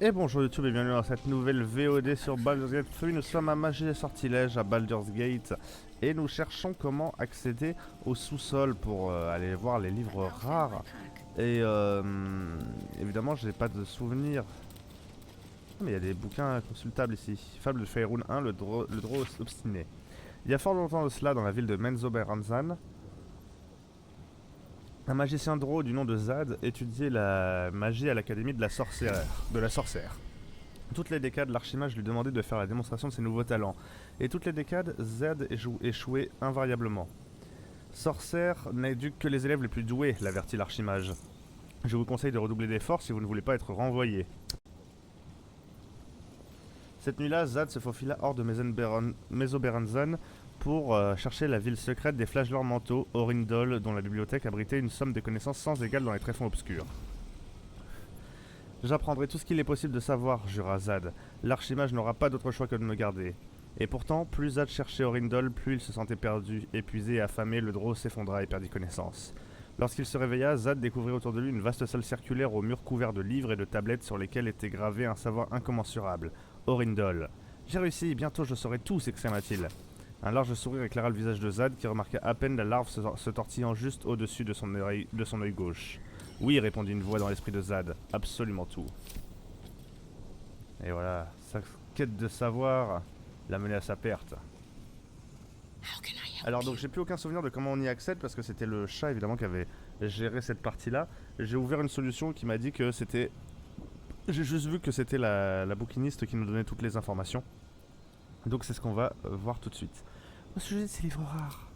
Et bonjour YouTube et bienvenue dans cette nouvelle VOD sur Baldur's Gate 3. Nous sommes à Magie et Sortilège à Baldur's Gate et nous cherchons comment accéder au sous-sol pour aller voir les livres rares. Et évidemment j'ai pas de souvenirs. Mais il y a des bouquins consultables ici. Fable de Faerun 1, le draw obstiné. Il y a fort longtemps de cela dans la ville de Menzoberranzan, un magicien draw du nom de Zad étudiait la magie à l'académie de la sorcière. Toutes les décades, l'archimage lui demandait de faire la démonstration de ses nouveaux talents. Et toutes les décades, Zad échouait invariablement. Sorcière n'éduque que les élèves les plus doués, l'avertit l'archimage. Je vous conseille de redoubler d'efforts si vous ne voulez pas être renvoyé. Cette nuit-là, Zad se faufila hors de Menzoberranzan pour chercher la ville secrète des flagelleurs mentaux, Orindol, dont la bibliothèque abritait une somme de connaissances sans égale dans les tréfonds obscurs. J'apprendrai tout ce qu'il est possible de savoir, jura Zad. L'archimage n'aura pas d'autre choix que de me garder. Et pourtant, plus Zad cherchait Orindol, plus il se sentait perdu, épuisé et affamé, le draw s'effondra et perdit connaissance. Lorsqu'il se réveilla, Zad découvrit autour de lui une vaste salle circulaire aux murs couverts de livres et de tablettes sur lesquels était gravé un savoir incommensurable. Orindol. J'ai réussi, bientôt je saurai tout, s'exclama-t-il. Un large sourire éclaira le visage de Zad qui remarqua à peine la larve se tortillant juste au-dessus de son œil gauche. Oui, répondit une voix dans l'esprit de Zad, absolument tout. Et voilà, sa quête de savoir l'a mené à sa perte. Alors donc j'ai plus aucun souvenir de comment on y accède parce que c'était le chat évidemment qui avait géré cette partie-là. J'ai ouvert une solution qui m'a dit que c'était... J'ai juste vu que c'était la bouquiniste qui nous donnait toutes les informations. Donc c'est ce qu'on va voir tout de suite. Au sujet de ces livres rares.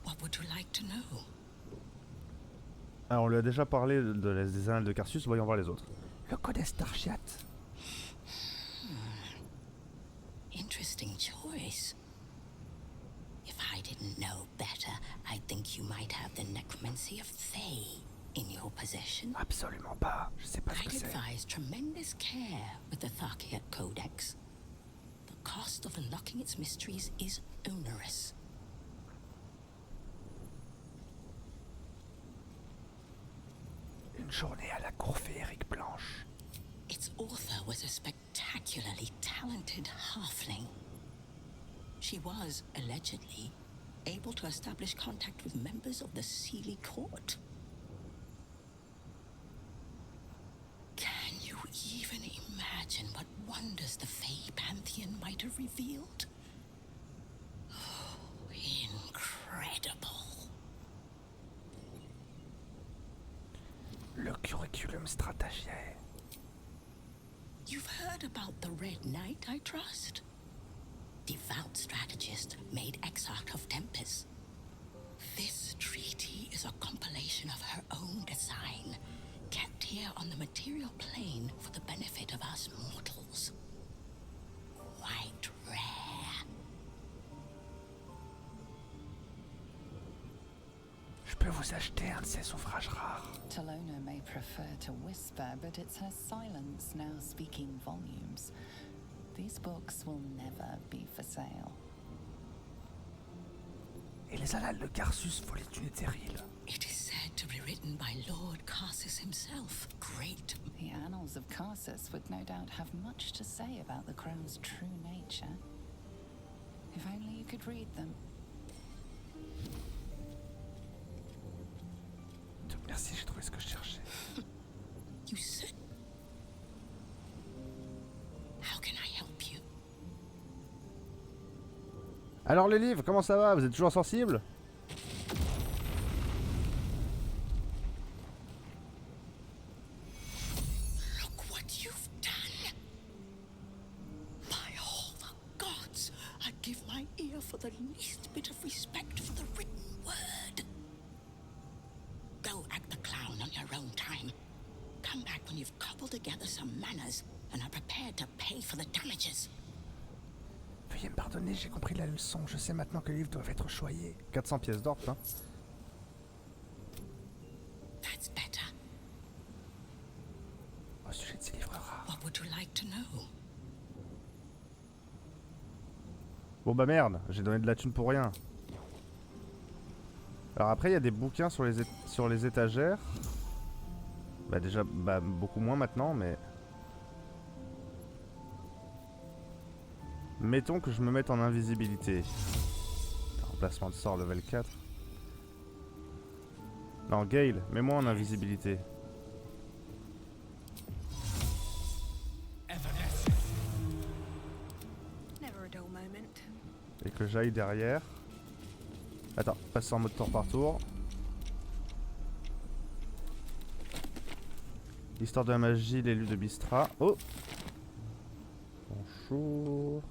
Alors on lui a déjà parlé des annales de Carsus, voyons voir les autres. Le Codex d'Archiat. Interesting choice. If I didn't know better, I'd think you might have the Nécromancie du Thay in your possession. Absolument pas, je sais pas ce que c'est. I'd advise tremendous care with the Tharkiat Codex. The cost of unlocking its mysteries is onerous. Une journée à la cour féerique blanche. Its author was a spectacularly talented halfling. She was, allegedly, able to establish contact with members of the Sealy court. Can you even imagine what wonders the Fey Pantheon might have revealed? Oh, incredible. Le curriculum stratagiae. You've heard about the Red Knight, I trust? Devout strategist made exarch of Tempest. This treaty is a compilation of her own design, kept here on the material plane for the benefit of us mortals. Quite rare. Je peux vous acheter un de ces ouvrages rares. Talona may prefer to whisper, but it's her silence now speaking volumes. These books will never be for sale. Et les annales de Carsus, folie d'une éthérile. It is said to be written by Lord Carsus himself. Great. The annals of Carsus would no doubt have much to say about the crown's true nature. If only you could read them. Merci, j'ai trouvé ce que je cherchais. You said... How can I help you? Alors les livres, comment ça va? Vous êtes toujours sensible? Look what you've done. By all the gods, I'd give my ear for the least bit of respect for the written word. Go act the clown on your own time. Come back when you've cobbled together some manners and are prepared to pay for the damages. Veuillez me pardonner, j'ai compris la leçon. Je sais maintenant que les livres doivent être choyés. 400 pièces d'or, hein. That's better. Au sujet de ces livres rares. What would you like to know? Bon bah merde, j'ai donné de la thune pour rien. Alors après il y a des bouquins sur les étagères. Bah déjà, beaucoup moins maintenant, mais... Mettons que je me mette en invisibilité. Remplacement de sort level 4. Non, Gayle, mets-moi en invisibilité. Et que j'aille derrière. Attends, passe en mode tour par tour. L'histoire de la magie, l'élu de Bistra. Oh! Bonjour.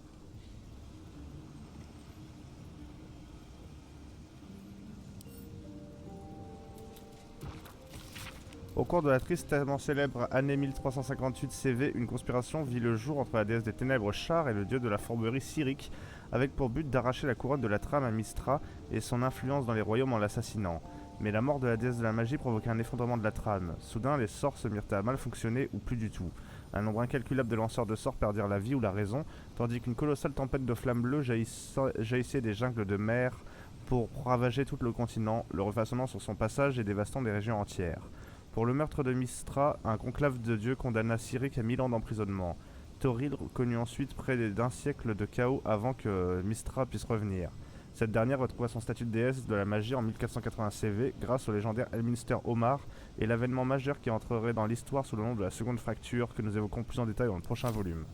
Au cours de la tristement célèbre année 1358 CV, une conspiration vit le jour entre la déesse des ténèbres Char et le dieu de la fourberie Cyric, avec pour but d'arracher la couronne de la trame à Mystra et son influence dans les royaumes en l'assassinant. Mais la mort de la déesse de la magie provoqua un effondrement de la trame. Soudain, les sorts se mirent à mal fonctionner ou plus du tout. Un nombre incalculable de lanceurs de sorts perdirent la vie ou la raison, tandis qu'une colossale tempête de flammes bleues jaillissait des jungles de mer pour ravager tout le continent, le refaçonnant sur son passage et dévastant des régions entières. Pour le meurtre de Mystra, un conclave de dieux condamna Cyric à 1000 ans d'emprisonnement. Thoril connut ensuite près d'un siècle de chaos avant que Mystra puisse revenir. Cette dernière retrouva son statut de déesse de la magie en 1480 CV grâce au légendaire Elminster Omar et l'avènement majeur qui entrerait dans l'histoire sous le nom de la seconde fracture que nous évoquons plus en détail dans le prochain volume.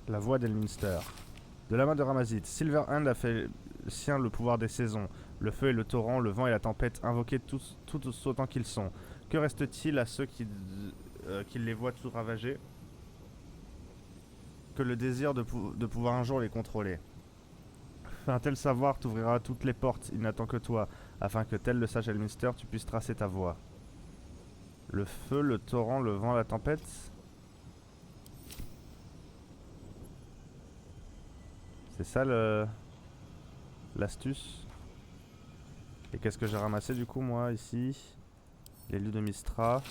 La voix d'Elminster. De la main de Ramazith, Silverhand a fait sien le pouvoir des saisons, le feu et le torrent, le vent et la tempête, invoqués tous autant qu'ils sont. Que reste-t-il à ceux qui les voient tout ravagés que le désir de pouvoir un jour les contrôler. Un tel savoir t'ouvrira toutes les portes, il n'attend que toi, afin que tel le sage Elminster, tu puisses tracer ta voie. Le feu, le torrent, le vent, la tempête. C'est ça l'astuce. Et qu'est-ce que j'ai ramassé du coup moi ici? L'élu de Mystra.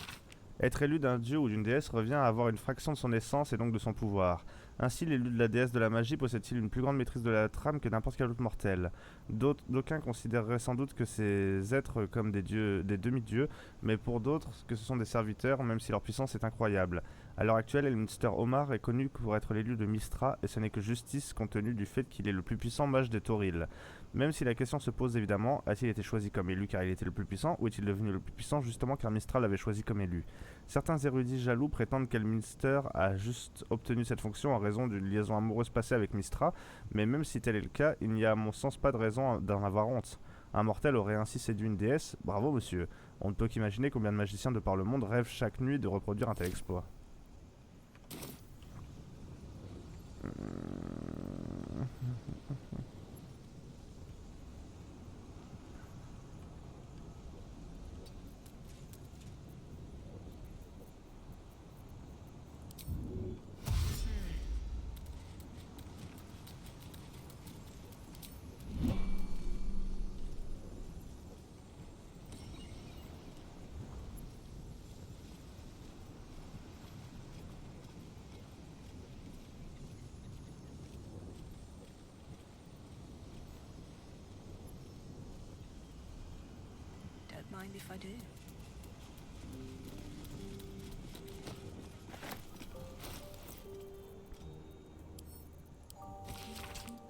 Être élu d'un dieu ou d'une déesse revient à avoir une fraction de son essence et donc de son pouvoir. Ainsi, l'élu de la déesse de la magie possède-t-il une plus grande maîtrise de la trame que n'importe quel autre mortel. D'aucuns considéreraient sans doute que ces êtres comme des demi-dieux, mais pour d'autres que ce sont des serviteurs, même si leur puissance est incroyable. À l'heure actuelle, Elminster Omar est connu pour être l'élu de Mystra, et ce n'est que justice compte tenu du fait qu'il est le plus puissant mage des Thoril. Même si la question se pose évidemment, a-t-il été choisi comme élu car il était le plus puissant, ou est-il devenu le plus puissant justement car Mystra l'avait choisi comme élu? Certains érudits jaloux prétendent qu'Elminster a juste obtenu cette fonction en raison d'une liaison amoureuse passée avec Mystra, mais même si tel est le cas, il n'y a à mon sens pas de raison d'en avoir honte. Un mortel aurait ainsi séduit une déesse, bravo monsieur. On ne peut qu'imaginer combien de magiciens de par le monde rêvent chaque nuit de reproduire un tel exploit. Mind if I do?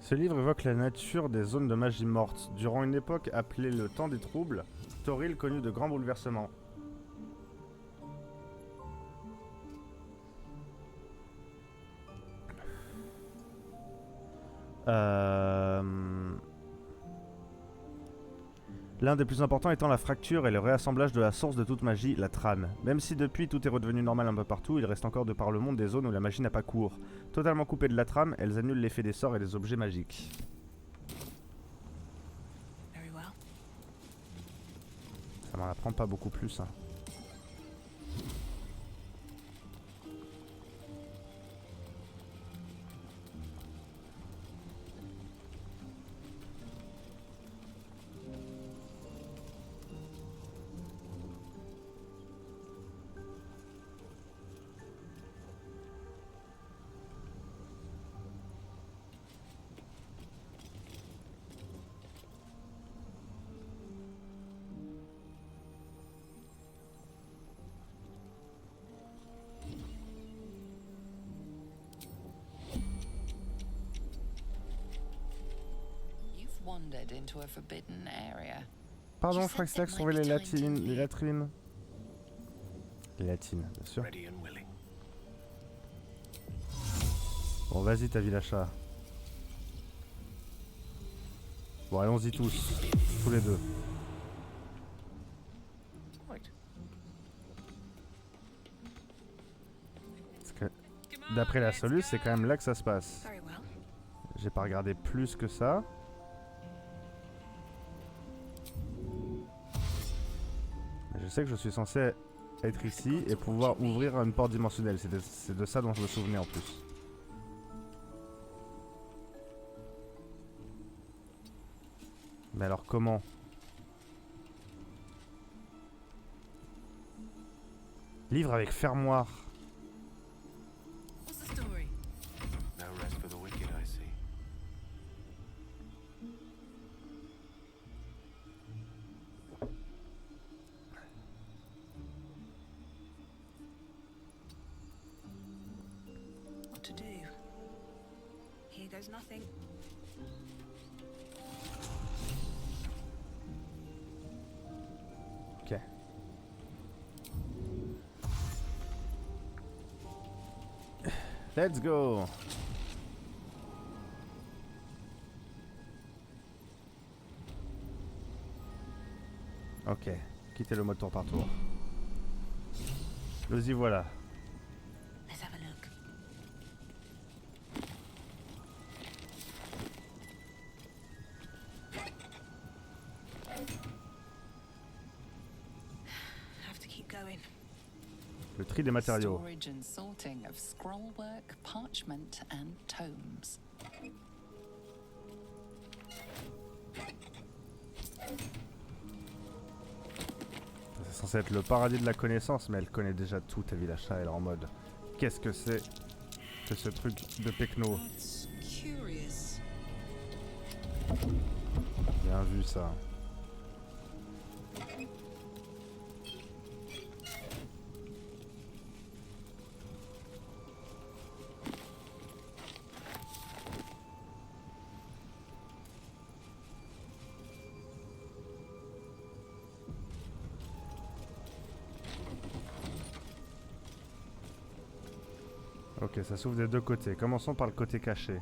Ce livre évoque la nature des zones de magie morte. Durant une époque appelée le temps des troubles, Thoril connut de grands bouleversements. L'un des plus importants étant la fracture et le réassemblage de la source de toute magie, la trame. Même si depuis tout est redevenu normal un peu partout, il reste encore de par le monde des zones où la magie n'a pas cours. Totalement coupées de la trame, elles annulent l'effet des sorts et des objets magiques. Ça m'en apprend pas beaucoup plus, hein. wandered into a forbidden area. Pardon, je crois que c'est là que se trouvaient les latines, les latrines. Les latines, bien sûr. Bon, vas-y, Tavil'Asha. Bon, allons-y tous. Tous les deux. Parce que, d'après la soluce, c'est quand même là que ça se passe. J'ai pas regardé plus que ça. Mais je sais que je suis censé être ici et pouvoir ouvrir une porte dimensionnelle. C'est de ça dont je me souvenais en plus. Mais alors comment? Livre avec fermoir. What to do? Here goes nothing. Ok. Let's go. Ok, quittez le mode tour par tour. Nous y voilà. Let's have a look. Have to keep going. Le tri des matériaux. Storage and sorting of scrollwork, parchment and tomes. C'est censé être le paradis de la connaissance, mais elle connaît déjà tout, Tavil'Asha. Elle est en mode, qu'est-ce que c'est que ce truc de techno? Bien vu ça. Ok, ça s'ouvre des deux côtés. Commençons par le côté caché.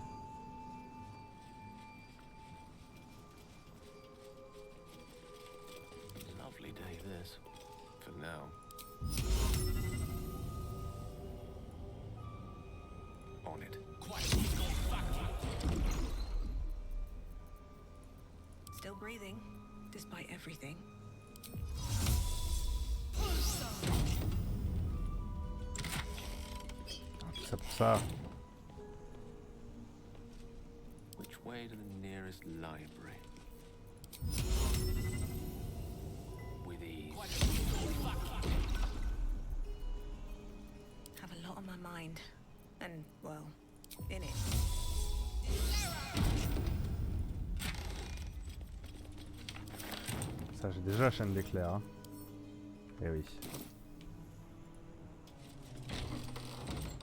Lovely day this, for now. On it. Still breathing, despite everything. Tout ça pour ça. Which way to the nearest library? With ease. Have a lot on my mind. And, well, in it. Ça, j'ai déjà la chaîne d'éclair. Hein. Eh oui.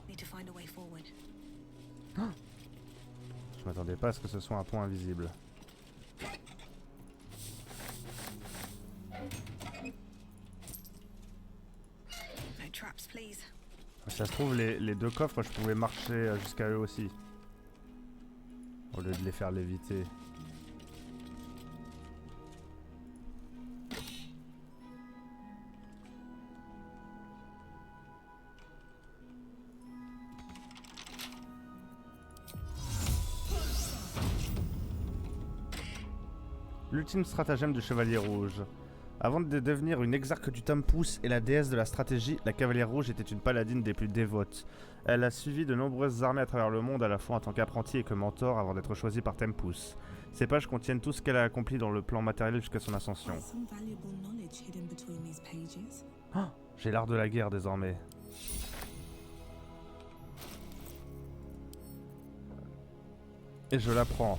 Need to find a way forward. Je m'attendais pas à ce que ce soit un pont invisible. No traps, please. Si ça se trouve, les deux coffres, je pouvais marcher jusqu'à eux aussi. Au lieu de les faire léviter. L'ultime stratagème du Chevalier Rouge. Avant de devenir une exarque du Tempus et la déesse de la stratégie, la Cavalière Rouge était une paladine des plus dévotes. Elle a suivi de nombreuses armées à travers le monde, à la fois en tant qu'apprenti et que mentor, avant d'être choisie par Tempus. Ces pages contiennent tout ce qu'elle a accompli dans le plan matériel jusqu'à son ascension. Oh, j'ai l'art de la guerre désormais. Et je l'apprends.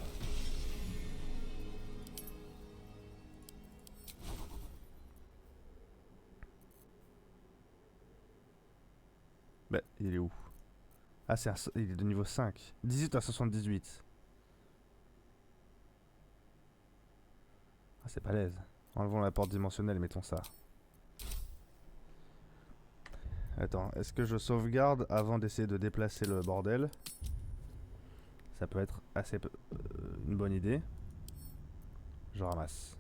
Bah, il est où? Ah, il est de niveau 5. 18 à 78. c'est balèze. Enlevons la porte dimensionnelle et mettons ça. Attends, est-ce que je sauvegarde avant d'essayer de déplacer le bordel? Ça peut être assez une bonne idée. Je ramasse.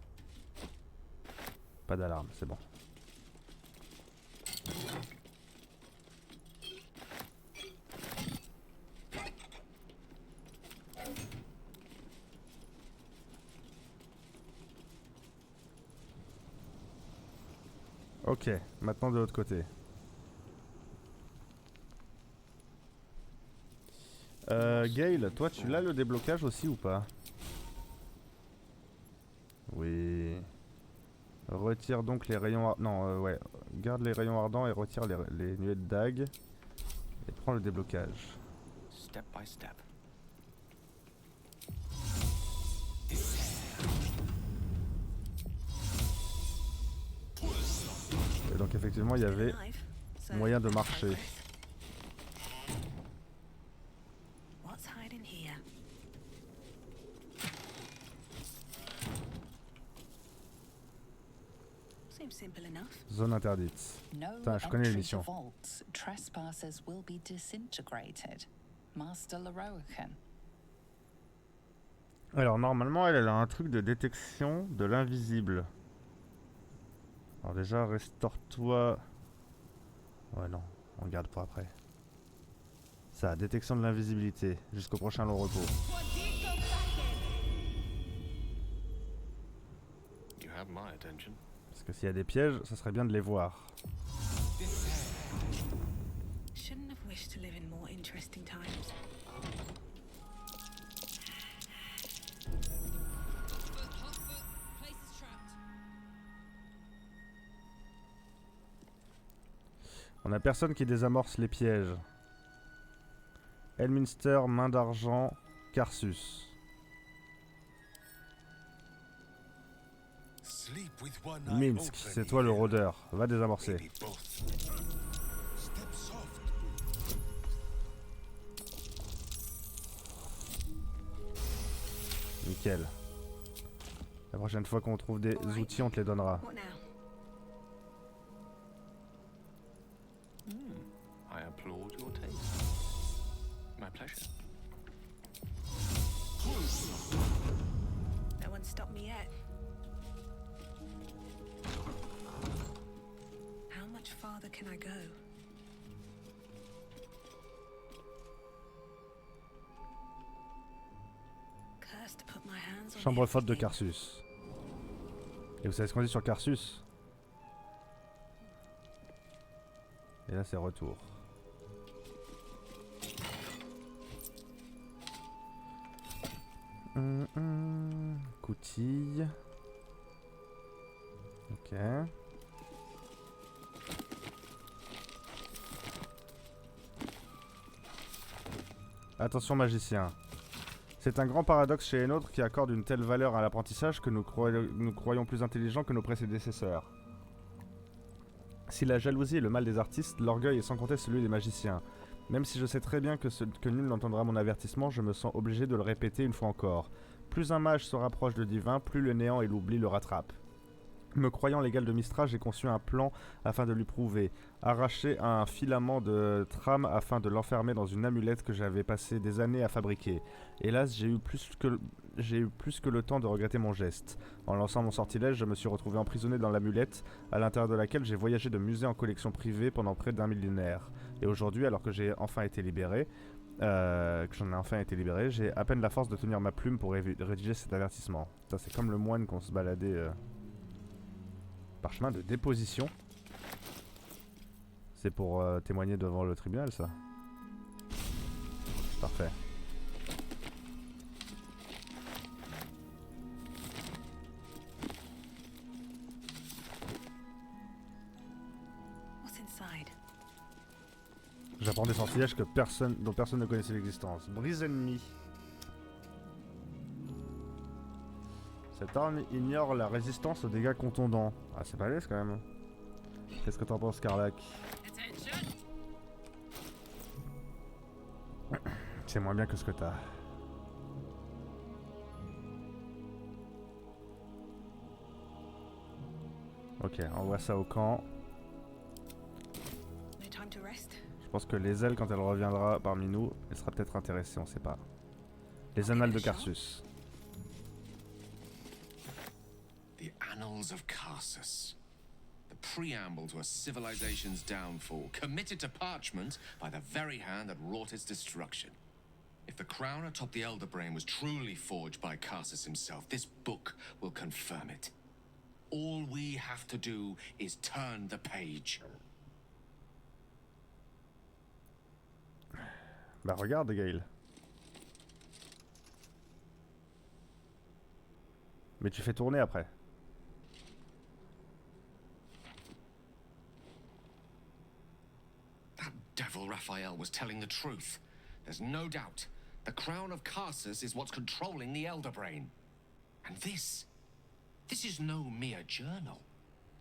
Pas d'alarme, c'est bon. Ok, maintenant de l'autre côté. Gayle, toi tu l'as le déblocage aussi ou pas? Oui. Retire donc les rayons non, ouais. Garde les rayons ardents et retire les nuées de dague. Et prends le déblocage. Step by step. Et donc effectivement il y avait moyen de marcher. What's hiding here? Seems simple enough. Zone interdite. No Putain, je connais entry l'émission. to vaults. Trespassers will be disintegrated. Master Lorroakam. Alors normalement elle a un truc de détection de l'invisible. Alors déjà restaure-toi. Ouais non, on garde pour après. Ça, détection de l'invisibilité, jusqu'au prochain long repos. You have my attention. Parce que s'il y a des pièges, ça serait bien de les voir. Shouldn't have wished to live in more interesting times. On a personne qui désamorce les pièges. Elminster, main d'argent, Carsus. Minsk, c'est toi le rôdeur. Va désamorcer. Nickel. La prochaine fois qu'on trouve des outils, on te les donnera. What now? I applaud your taste. My pleasure. No one stopped me yet. How much farther can I go? Cursed to put my hands on Chambre forte de everything. Carsus. Et vous savez ce qu'on dit sur Carsus? Et là c'est retour. Coutille. Ok. Attention magicien. C'est un grand paradoxe chez les nôtres qui accorde une telle valeur à l'apprentissage que nous croyons plus intelligents que nos prédécesseurs. Si la jalousie est le mal des artistes, l'orgueil est sans compter celui des magiciens. Même si je sais très bien que nul n'entendra mon avertissement, je me sens obligé de le répéter une fois encore. Plus un mage se rapproche de divin, plus le néant et l'oubli le rattrapent. Me croyant l'égal de Mistral, j'ai conçu un plan afin de lui prouver. Arracher un filament de trame afin de l'enfermer dans une amulette que j'avais passé des années à fabriquer. Hélas, j'ai eu plus que le temps de regretter mon geste. En lançant mon sortilège, je me suis retrouvé emprisonné dans l'amulette, à l'intérieur de laquelle j'ai voyagé de musée en collection privée pendant près d'un millénaire. Et aujourd'hui, alors que j'ai enfin été libéré, j'ai à peine la force de tenir ma plume pour rédiger cet avertissement. Ça, c'est comme le moine qu'on se baladait par chemin de déposition. C'est pour témoigner devant le tribunal, ça. Parfait. What's inside? J'apprends des sortilèges dont personne ne connaissait l'existence. Brise ennemi. Cette arme ignore la résistance aux dégâts contondants. Ah, c'est balèze quand même. Qu'est-ce que t'en penses, Carlac? C'est moins bien que ce que t'as. Ok, envoie ça au camp. No time to rest. Je pense que les ailes, quand elle reviendra parmi nous, elle sera peut-être intéressée, on sait pas. Les annales de Karsus. The Annals of Karsus. The preamble to a civilization's downfall, committed to parchment by the very hand that wrought its destruction. If the crown atop the Elder Brain was truly forged by Karsus himself, this book will confirm it. All we have to do is turn the page. Bah regarde Gayle. Mais tu fais tourner après. That devil Raphael was telling the truth. There's no doubt. The crown of Karsus is what's controlling the Elder Brain. And this is no mere journal.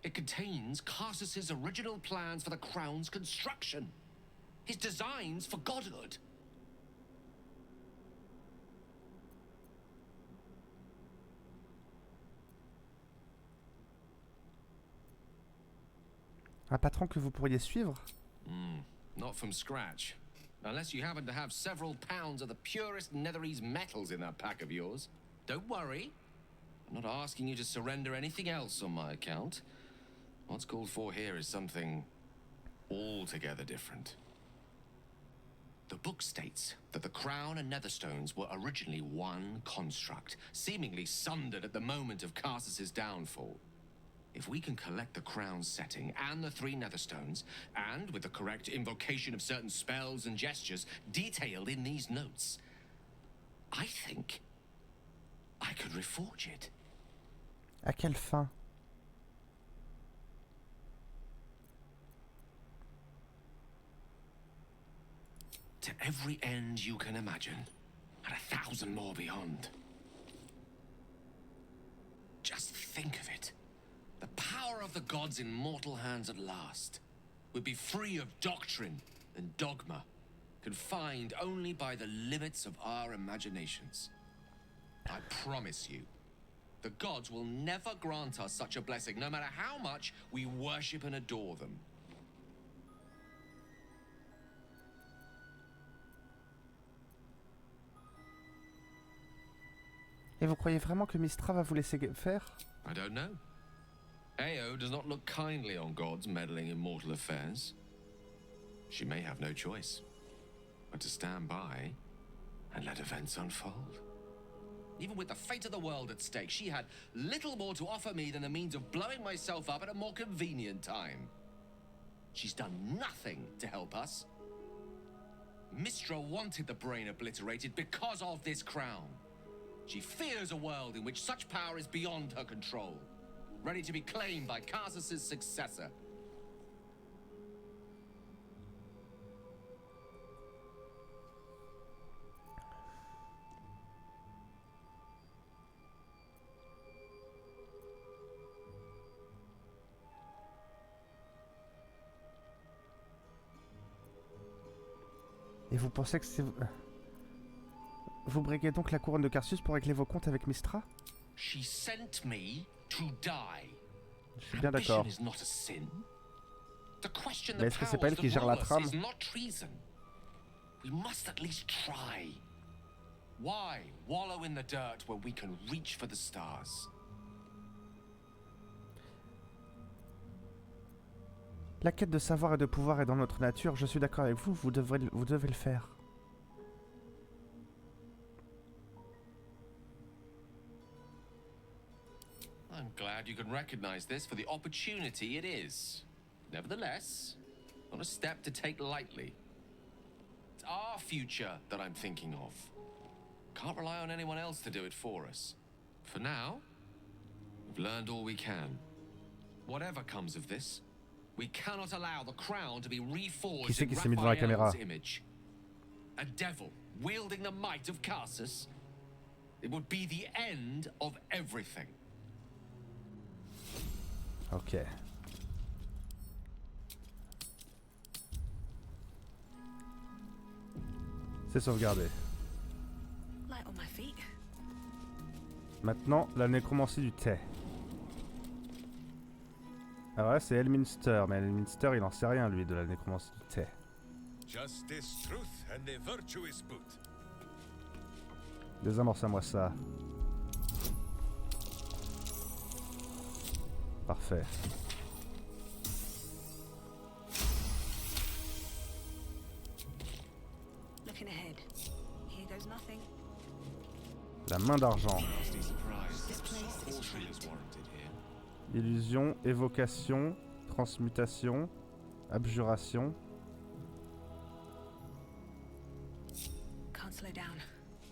It contains Karsus's original plans for the crown's construction. His designs for godhood. Un patron que vous pourriez suivre? Not from scratch. Unless you happen to have several pounds of the purest Netherese metals in that pack of yours. Don't worry. I'm not asking you to surrender anything else on my account. What's called for here is something altogether different. The book states that the crown and netherstones were originally one construct, seemingly sundered at the moment of Karsus's downfall. If we can collect the crown's setting and the 3 netherstones, and with the correct invocation of certain spells and gestures detailed in these notes, I think I could reforge it. À quelle fin? To every end you can imagine, and 1,000 more beyond. Just think of it. The power of the gods in mortal hands at last would be free of doctrine and dogma, confined only by the limits of our imaginations. I promise you, the gods will never grant us such a blessing, no matter how much we worship and adore them. Et vous croyez vraiment que Mystra va vous laisser faire? I don't know. Ao does not look kindly on gods meddling in mortal affairs. She may have no choice but to stand by and let events unfold. Even with the fate of the world at stake, she had little more to offer me than the means of blowing myself up at a more convenient time. She's done nothing to help us. Mystra wanted the brain obliterated because of this crown. She fears a world in which such power is beyond her control, ready to be claimed by Karsus's successor. Et vous pensez que c'est... Vous briguez donc la couronne de Karsus pour régler vos comptes avec Mystra? She sent me to die. Je suis bien d'accord. Ambition is not a sin. To question Mais the est-ce que c'est powers pas elle qui that gère la rule us trame? is not treason. We must at least try. Why wallow in the dirt where we can reach for the stars? La quête de savoir et de pouvoir est dans notre nature. Je suis d'accord avec vous, vous devez le faire. I'm glad you can recognize this for the opportunity it is. Nevertheless, not a step to take lightly. It's our future that I'm thinking of. Can't rely on anyone else to do it for us. For now, we've learned all we can. Whatever comes of this, we cannot allow the crown to be reforged in Raphael's image. A devil wielding the might of Karsus. It would be the end of everything. Ok. C'est sauvegardé. Light on my feet. Maintenant, la nécromancie du Thay. Alors là c'est Elminster, mais Elminster il en sait rien lui de la nécromancie du Thay. Justice, truth, and a virtuous boot. Désamorce-moi ça. Parfait. Looking ahead. Here goes nothing. La main d'argent. Nasty surprise. This place is Caution is trapped. warranted here. Illusion, évocation, transmutation, abjuration. Can't slow down.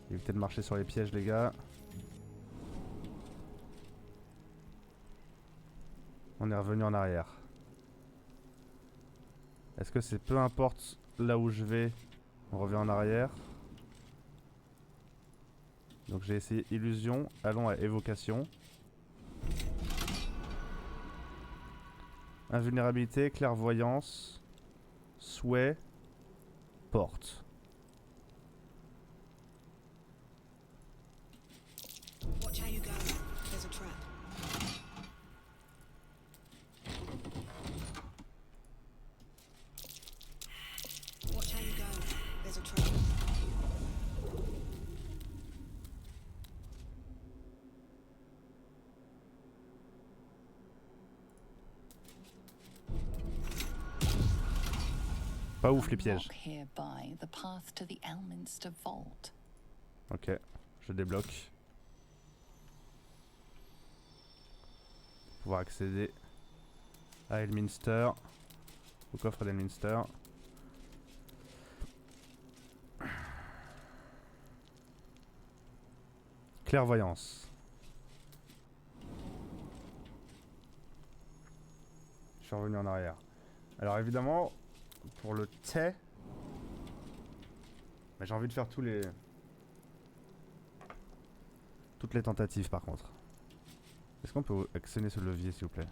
Évitez de marcher sur les pièges les gars. On est revenu en arrière. Est-ce que c'est peu importe là où je vais, on revient en arrière? Donc j'ai essayé illusion, allons à évocation. Invulnérabilité, clairvoyance, souhait, porte. Watch how you go. There's a trap. Watch how you go. There's a trap. Pas ouf les pièges. Unlock hereby the path to the Elminster vault. Ok, je débloque. Pouvoir accéder à Elminster, au coffre d'Elminster. Clairvoyance. Je suis revenu en arrière. Alors évidemment, pour le Thay, bah, j'ai envie de faire toutes les tentatives par contre. Est-ce qu'on peut actionner ce levier s'il vous plaît?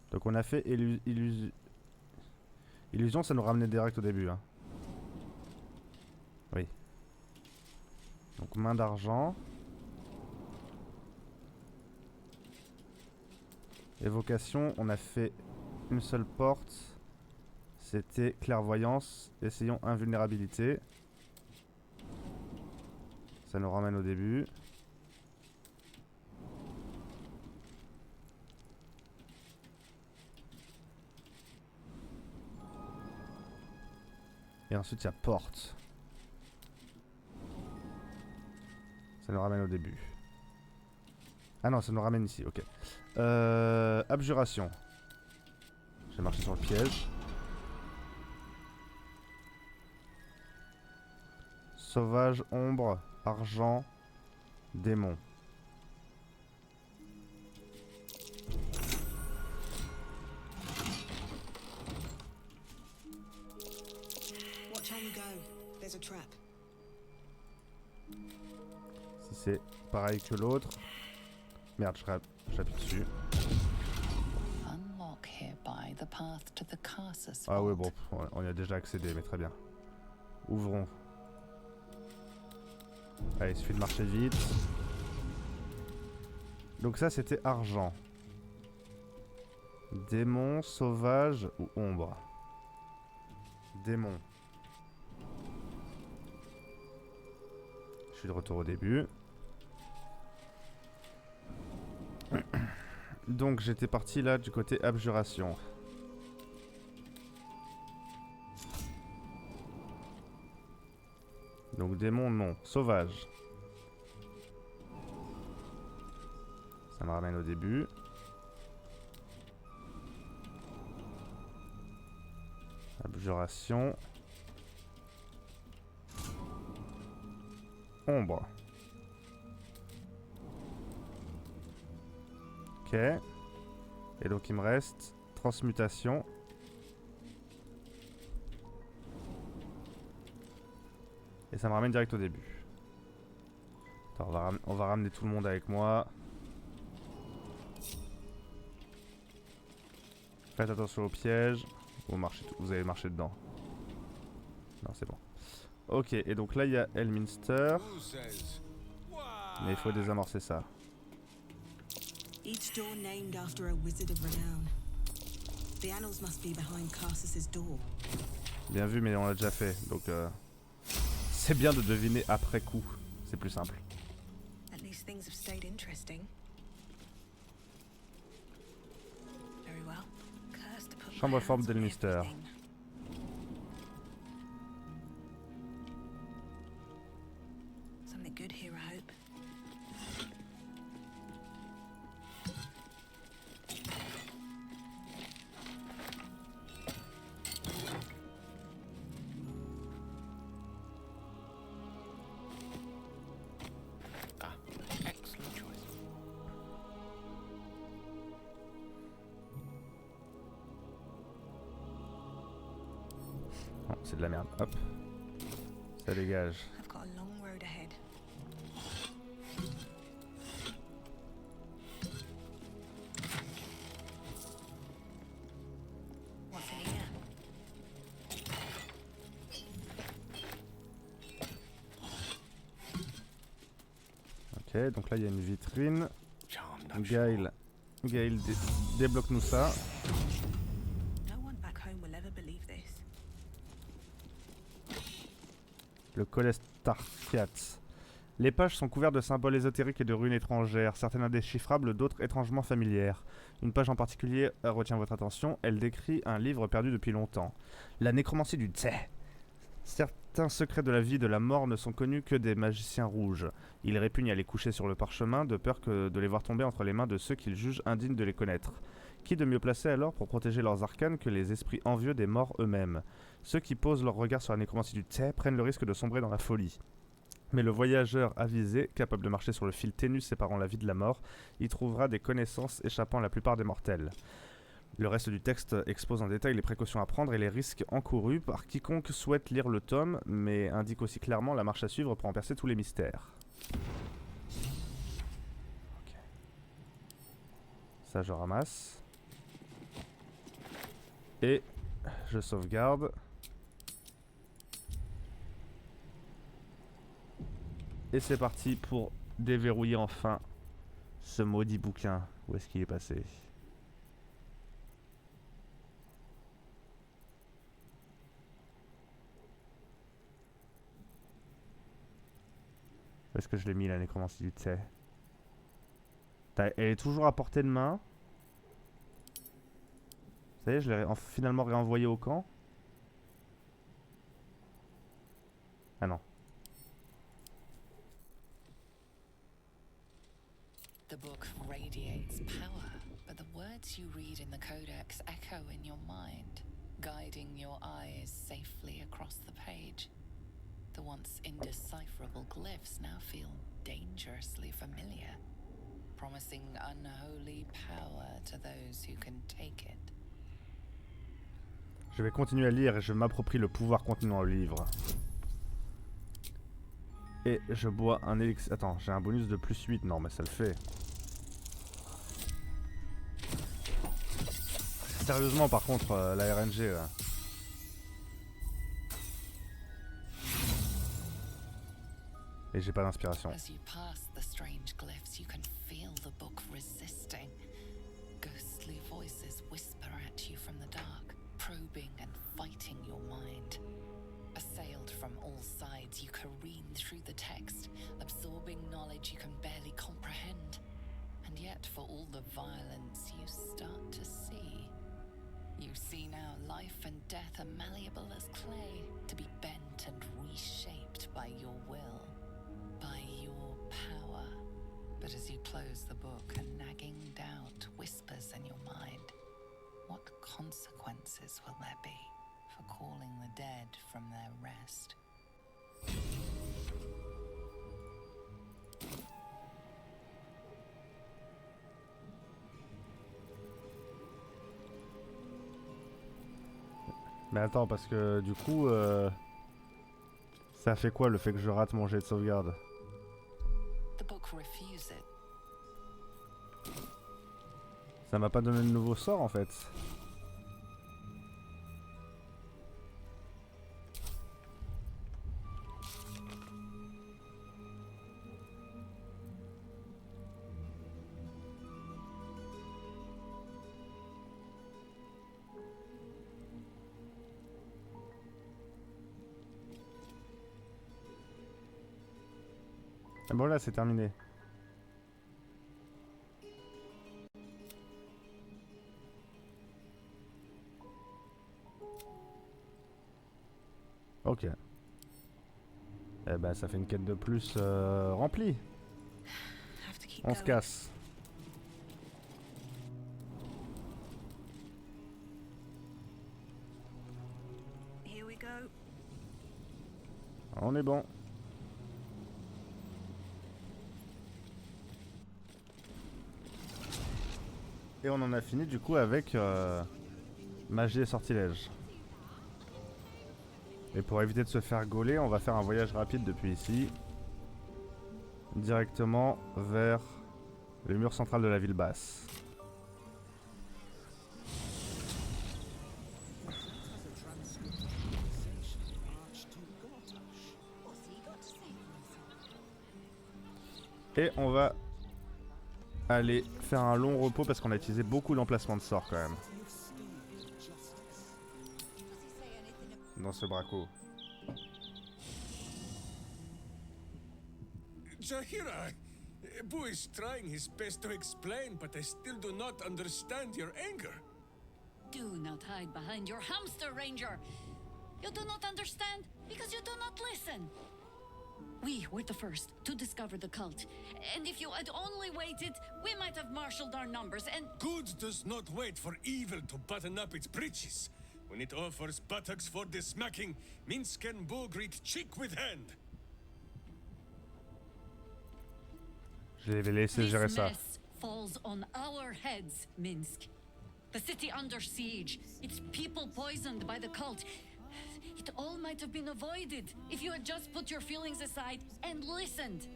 Donc on a fait illusion, ça nous ramenait direct au début. Hein. Oui. Donc main d'argent. Évocation, on a fait une seule porte. C'était clairvoyance. Essayons invulnérabilité. Ça nous ramène au début. Et ensuite il y a porte. Ça nous ramène au début. Ah non, ça nous ramène ici, ok. Abjuration. J'ai marché sur le piège. Sauvage, ombre, argent, démon. Watch how you go. There's a trap. Si c'est pareil que l'autre. Merde, j'appuie dessus. Unlock hereby the path to the Cassus Ah ouais, vault. bon, on y a déjà accédé, mais très bien. Ouvrons. Allez, il suffit de marcher vite. Donc ça, c'était argent. Démon, sauvage ou ombre? Démon. Je suis de retour au début. Donc j'étais parti là du côté abjuration. Donc démon non. Sauvage. Ça me ramène au début. Abjuration. Ombre. Ok. Et donc il me reste transmutation. Et ça me ramène direct au début. Attends, on va ramener tout le monde avec moi. Faites attention au piège. Vous allez marcher dedans. Non, c'est bon. Ok, et donc là il y a Elminster. Who says, why Mais il faut désamorcer ça. Each door named after a wizard of renown. The annals must be behind Carsus's door. Bien vu, mais on l'a déjà fait. Donc c'est bien de deviner après coup. C'est plus simple. At least things have stayed interesting. Very well. Cursed to put my Chambre forme hands on d'Elminster. everything. Something good here, I hope. Excellent choice. Non, c'est de la merde. Hop. Ça dégage. I've got a long road ahead. What's in here? Ok, donc là il y a une vitrine. Charmed, I'm sure. Gayle débloque-nous ça. No one back home will ever believe this. Le Colestarchiat. Les pages sont couvertes de symboles ésotériques et de runes étrangères, certaines indéchiffrables, d'autres étrangement familières. Une page en particulier retient votre attention, elle décrit un livre perdu depuis longtemps. La Nécromancie du Thay. Certains secrets de la vie et de la mort ne sont connus que des magiciens rouges. Ils répugnent à les coucher sur le parchemin, de peur que de les voir tomber entre les mains de ceux qu'ils jugent indignes de les connaître. Qui de mieux placé alors pour protéger leurs arcanes que les esprits envieux des morts eux-mêmes? Ceux qui posent leur regard sur la Nécromancie du Thay prennent le risque de sombrer dans la folie. Mais le voyageur avisé, capable de marcher sur le fil ténu séparant la vie de la mort, y trouvera des connaissances échappant à la plupart des mortels. Le reste du texte expose en détail les précautions à prendre et les risques encourus par quiconque souhaite lire le tome, mais indique aussi clairement la marche à suivre pour en percer tous les mystères. Ok. Ça je ramasse. Et je sauvegarde. Et c'est parti pour déverrouiller enfin ce maudit bouquin. Où est-ce qu'il est passé ? Où est-ce que je l'ai mis la Nécromancie du Thay ? Elle est toujours à portée de main. Ça y est, je l'ai finalement réenvoyé au camp. Ah non. The book radiates power, but the words you read in the codex echo in your mind, guiding your eyes safely across the page. The once indecipherable glyphs now feel dangerously familiar, promising unholy power to those who can take it. Je vais continuer à lire et je m'approprie le pouvoir contenu dans le livre. Et je bois un élixir. Attends, j'ai un bonus de plus 8. Non, mais ça le fait. Sérieusement, par contre, la RNG. Là. Et j'ai pas d'inspiration. As you pass the strange glyphs, you can feel the book resisting. Ghostly voices whisper at you from the dark, probing and fighting your mind. Assailed from all sides, you careen through the text, absorbing knowledge you can barely comprehend. And yet, for all the violence, you start to see. You see now life and death are malleable as clay, to be bent and reshaped by your will, by your power. But as you close the book, a nagging doubt whispers in your mind. What consequences will there be for calling the dead from their rest? Mais attends, parce que du coup, ça fait quoi le fait que je rate mon jet de sauvegarde? The book refuses it. Ça m'a pas donné de nouveau sort en fait. Et bon là c'est terminé. Ok. Eh ben ça fait une quête de plus remplie. On se casse. Here we go. On est bon. Et on en a fini du coup avec Magie et Sortilège. Et pour éviter de se faire gauler, on va faire un voyage rapide depuis ici. Directement vers le mur central de la ville basse. Et on va aller faire un long repos parce qu'on a utilisé beaucoup d'emplacements de sorts quand même. Dans ce braco. Jahira, Boo is trying his best to explain, but I still do not understand your anger. Do not hide behind your hamster, Ranger. You do not understand because you do not listen. We were the first to discover the cult, and if you had only waited, we might have marshaled our numbers and... Good does not wait for evil to button up its breeches. When it offers buttocks for the smacking, Minsk and Boo greet cheek with hand. Je vais laisser gérer ça. This mess falls on our heads, Minsk. The city under siege, its people poisoned by the cult. It all might have been avoided if you had just put your feelings aside and listened.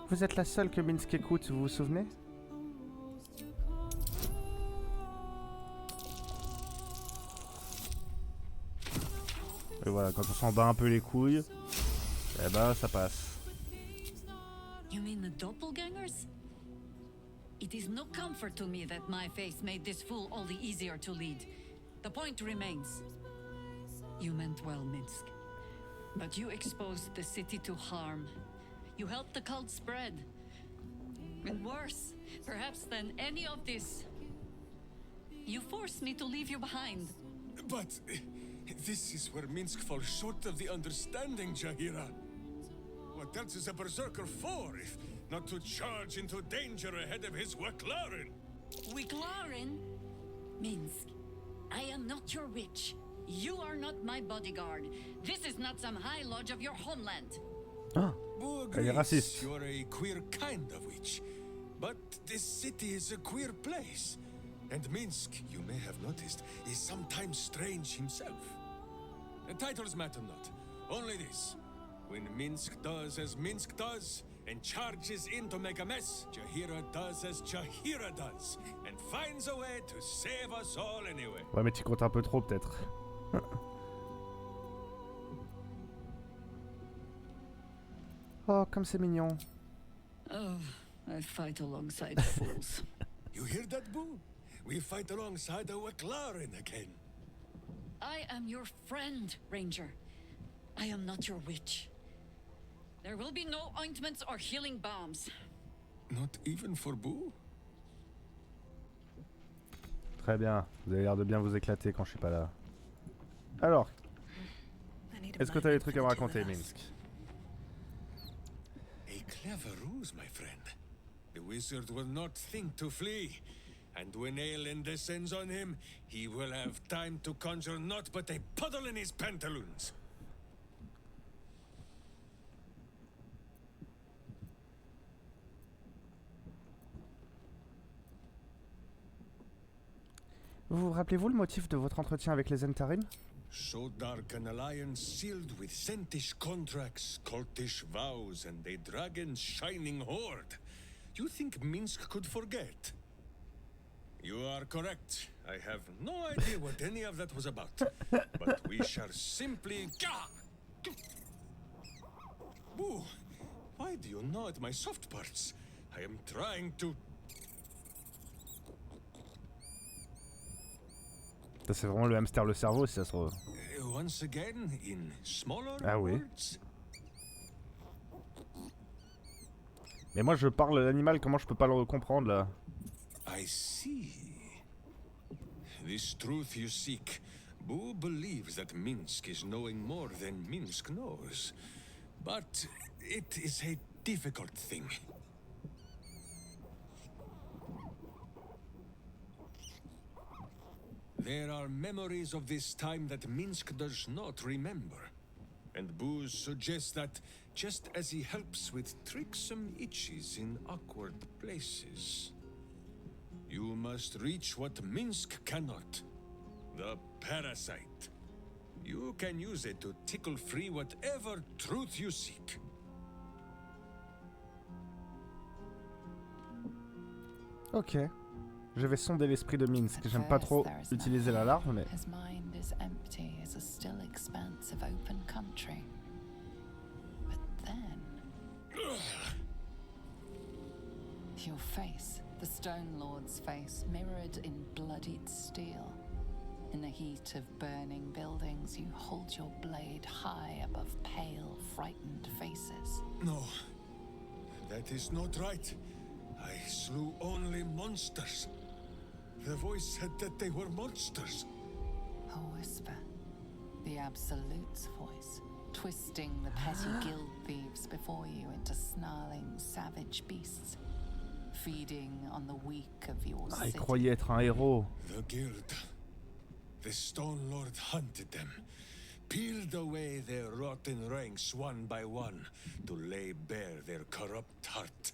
Vous êtes la seule que Minsk écoute, vous vous souvenez? Et voilà, quand on s'en bat un peu les couilles, eh ben ça passe. You mean the doppelgangers? It is no comfort to me that my face made this fool all the easier to lead. The point remains. You meant well, Minsk. But you exposed the city to harm. You helped the cult spread. And worse, perhaps than any of this, you forced me to leave you behind. But this is where Minsk falls short of the understanding, Jahira. What else is a berserker for if not to charge into danger ahead of his Waklaren? Wiglaren? Minsk, I am not your witch. You are not my bodyguard. This is not some high lodge of your homeland. Ah, Boo elle est agrees raciste. you're a queer kind of witch. But this city is a queer place. And Minsk, you may have noticed, is sometimes strange himself. The titles matter not. Only this. When Minsk does as Minsk does, and charges in to make a mess, Jahira does as Jahira does, and finds a way to save us all anyway. Ouais, mais tu comptes un peu trop peut-être. Oh, comme c'est mignon. Oh, I fight alongside fools. You hear that, Boo? We fight alongside a Waklaren again. I am your friend, Ranger. I am not your witch. There will be no ointments or healing balms. Not even for Boo? Très bien, vous avez l'air de bien vous éclater quand je suis pas là. Alors, est-ce que tu as des trucs à me raconter, Minsk? A clever ruse, my friend. The wizard will not think to flee. And when Aelin descends on him, he will have time to conjure naught but a puddle in his pantaloons. Vous rappelez-vous le motif de votre entretien avec les Entarim? So dark an alliance sealed with Sentish contracts, cultish vows, and a dragon's shining horde. You think Minsk could forget? You are correct. I have no idea what any of that was about, but we shall simply... Boo! Why do you gnaw at my soft parts? I am trying to... C'est vraiment le hamster le cerveau si ça se trouve. Once again, in smaller Ah oui. words? Mais moi je parle l'animal, comment je peux pas le comprendre là? I see. This truth you seek. Boo believes that Minsk is knowing more than Minsk knows. But it is a difficult thing. There are memories of this time that Minsk does not remember. And Boo suggests that just as he helps with tricksome itches in awkward places, you must reach what Minsk cannot. The parasite. You can use it to tickle free whatever truth you seek. Ok. Je vais sonder l'esprit de Minsk. J'aime pas trop utiliser la larve, mais... His mind is empty as a still expanse of open country. But then... Your face, the Stone Lord's face, mirrored in bloodied steel. In the heat of burning buildings, you hold your blade high above pale, frightened faces. No, that is not right. I slew only monsters. The voice said that they were monsters. A whisper, the Absolute's voice, twisting the petty guild thieves before you into snarling, savage beasts, feeding on the weak of your Ah, il city. croyait être un héros. The guild. The Stone Lord hunted them, peeled away their rotten ranks one by one to lay bare their corrupt heart.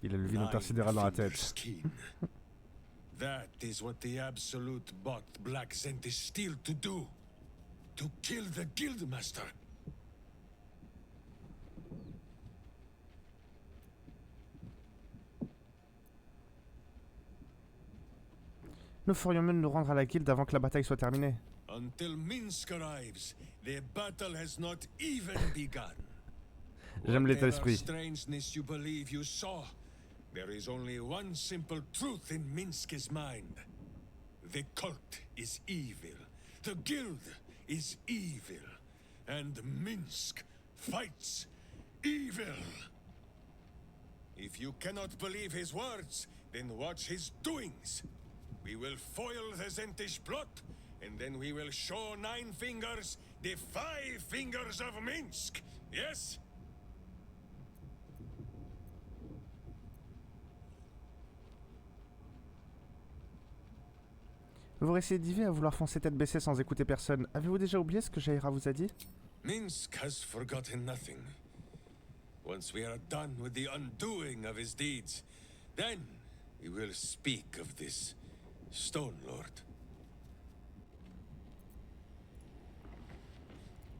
Il a le vide intersidéral dans la tête. Keen. That is what the Absolute bought Black Zentish Steel to do. To kill the Guildmaster. Nous ferions mieux de nous rendre à la guilde avant que la bataille soit terminée. Until Minsk arrives, the battle has not even begun. J'aime l'état Whatever d'esprit. strangeness you believe you saw, there is only one simple truth in Minsk's mind. The cult is evil. The guild is evil. And Minsk fights evil. If you cannot believe his words, then watch his doings. We will foil the Zentish plot, and then we will show Nine Fingers the 5 fingers of Minsk. Yes? Vous récidivez à vouloir foncer tête baissée sans écouter personne. Avez-vous déjà oublié ce que Jaira vous a dit? Minsk has forgotten nothing. Once we are done with the undoing of his deeds, then we will speak of this Stone Lord.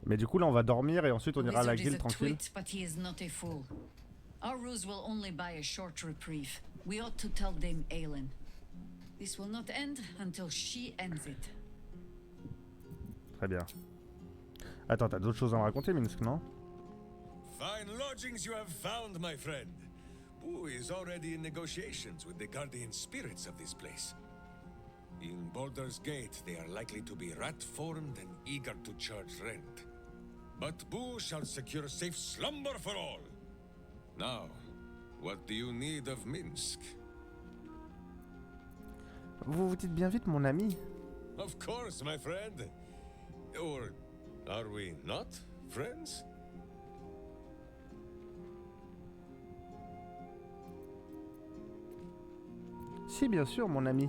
Mais du coup là on va dormir et ensuite on ira à la Wizard is guilde a tranquille. twit, but he is not a fool. Our ruse will only buy a short reprieve. We ought to tell Dame Aelin. This will not end until she ends it. Très bien. Attends, t'as d'autres choses à me raconter Minsk, non? Fine lodgings you have found, my friend. Boo is already in negotiations with the guardian spirits of this place. In Baldur's Gate, they are likely to be rat-formed and eager to charge rent. But Boo shall secure safe slumber for all. Now, what do you need of Minsk? Vous vous dites bien vite mon ami. Of course, my friend. Or are we not friends? Si bien sûr mon ami.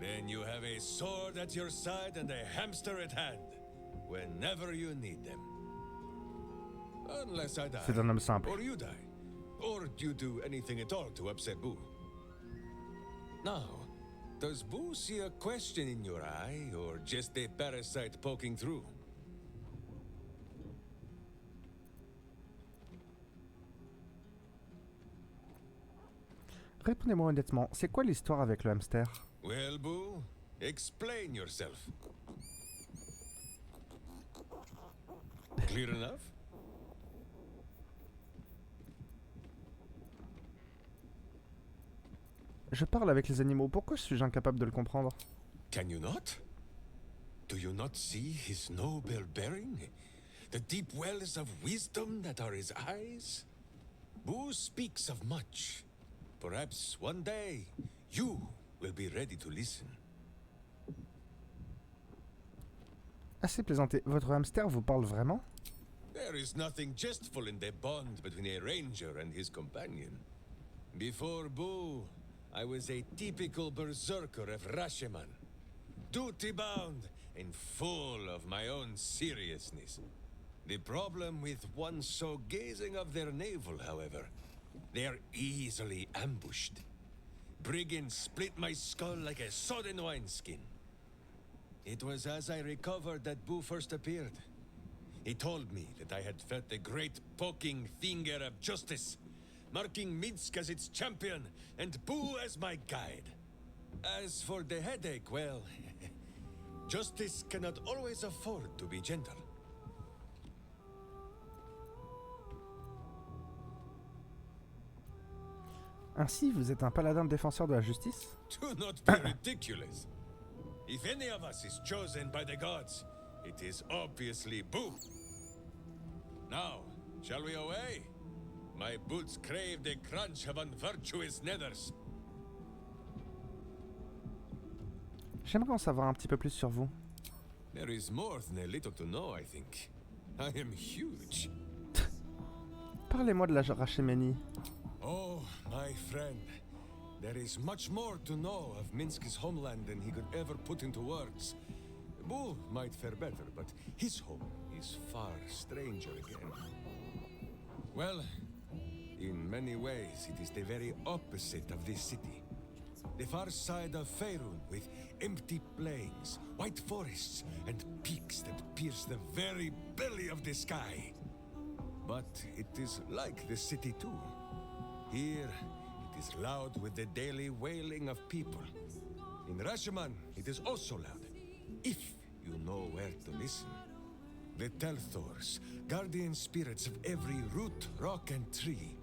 Then you have a sword at your side and a hamster at hand, whenever you need them. Unless I die. C'est un homme simple. Or you die. Or you do anything at all to upset Boo. Now, does Boo see a question in your eye, or just a parasite poking through? Répondez-moi honnêtement, c'est quoi l'histoire avec le hamster? Well, Boo, Explain yourself. Clear enough? Je parle avec les animaux, pourquoi suis-je incapable de le comprendre? Can you not? Do you not see his noble bearing? The deep wells of wisdom that are his eyes? Boo speaks of much. Perhaps one day, you will be ready to listen. Assez plaisanté, votre hamster vous parle vraiment? There is nothing jestful in the bond between a ranger and his companion. Before Boo, I was a typical berserker of Rashomon. Duty-bound and full of my own seriousness. The problem with one so gazing of their navel, however, they are easily ambushed. Brigands split my skull like a sodden wineskin. It was as I recovered that Boo first appeared. He told me that I had felt the great poking finger of justice, marking Minsk as its champion and Boo as my guide. As for the headache, well, justice cannot always afford to be gentle. Ainsi, vous êtes un paladin défenseur de la justice? Do not be ridiculous. If any of us is chosen by the gods, it is obviously Boo. Now, shall we away? My boots crave the crunch of unvirtuous nethers. J'aimerais en savoir un petit peu plus sur vous. There is more than a little to know, I think. I am huge. Parlez-moi de la Rachéménie. Oh, my friend. There is much more to know of Minsk's homeland than he could ever put into words. Boo might fare better, but his home is far stranger again. Well, in many ways, it is the very opposite of this city. The far side of Faerun, with empty plains, white forests, and peaks that pierce the very belly of the sky. But it is like the city too. Here, it is loud with the daily wailing of people. In Rashomon, it is also loud, if you know where to listen. The Telthors, guardian spirits of every root, rock, and tree.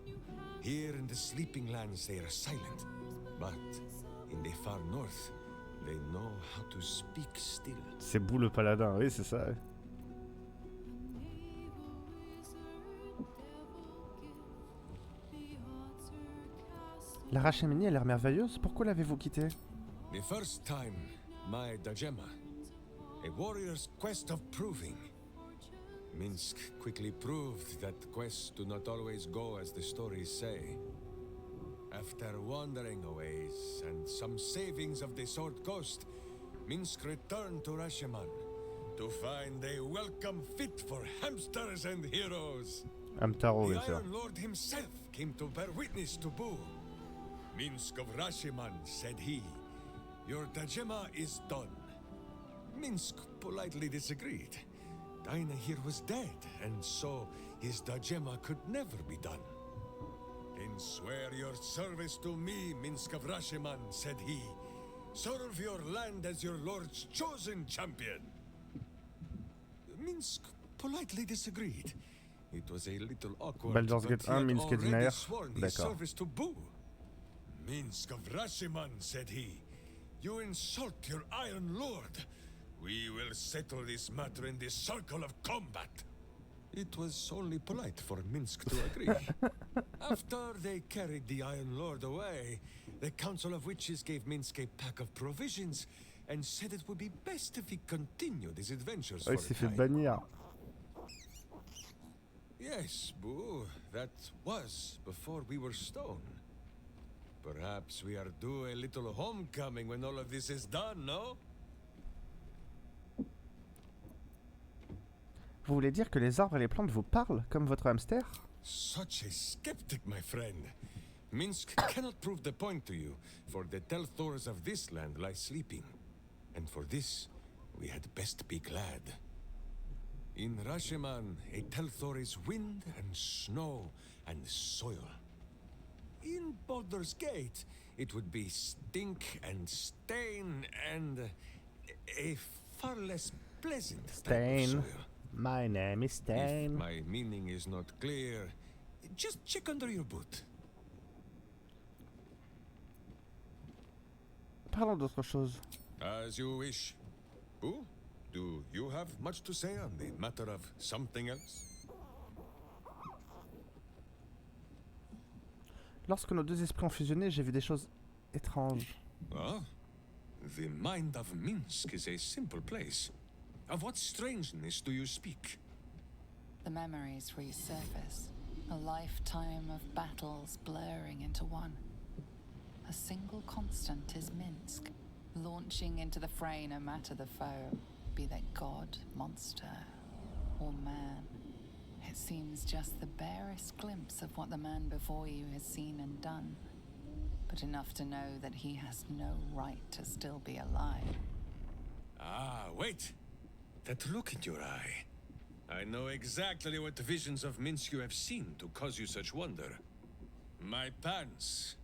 Here in the sleeping lands they are silent, but in the far north, they know how to speak still. C'est Boo le paladin, oui, c'est ça. La Rachéménie a l'air merveilleuse, pourquoi l'avez-vous quittée? The first time, my Dajema, a warrior's quest of proving. Minsk quickly proved that quests do not always go as the stories say. After wandering a ways and some savings of the Sword Coast, Minsk returned to Rashomon to find a welcome fit for hamsters and heroes. Hamtaro, The bien sûr. Iron Lord himself came to bear witness to Boo. Minsk of Rashomon, said he, your Dajema is done. Minsk politely disagreed. Dinah here was dead, and so his Dajema could never be done. Then swear your service to me, Minsk of Rashomon, said he. Serve your land as your lord's chosen champion. Minsk politely disagreed. It was a little awkward, Baldur's but Gate he 1, had Minsk et already Dinaer. sworn his D'accord. service to Boo. Minsk of Rashomon, said he. You insult your Iron Lord. We will settle this matter in the circle of combat. It was only polite for Minsk to agree. After they carried the Iron Lord away, the Council of Witches gave Minsk a pack of provisions and said it would be best if he continued his adventures Ah, il for s'est a fait time. bannir. Yes, Boo, that was before we were stone. Perhaps we are due a little homecoming when all of this is done, no? Vous voulez dire que les arbres et les plantes vous parlent, comme votre hamster? Such a skeptic, my friend. Minsk cannot prove the point to you, for the Telthors of this land lie sleeping. And for this, we had best be glad. In Rashomon, a Telthor is wind and snow and soil. In Baldur's Gate, it would be stink and stain and a far less pleasant type of Stain. soil. My name is If Stain. my meaning is not clear, just check under your boot. Parlons d'autre chose. As you wish. Who? Do you have much to say on the matter of something else? Lorsque nos deux esprits ont fusionné, j'ai vu des choses étranges. Ah, the mind of Minsk is a simple place. Of what strangeness do you speak? The memories resurface, a lifetime of battles blurring into one. A single constant is Minsk, launching into the fray no matter the foe, be they god, monster, or man. It seems just the barest glimpse of what the man before you has seen and done, but enough to know that he has no right to still be alive. Ah, wait! That look in your eye. I know exactly what visions of Minsk you have seen to cause you such wonder. My pants.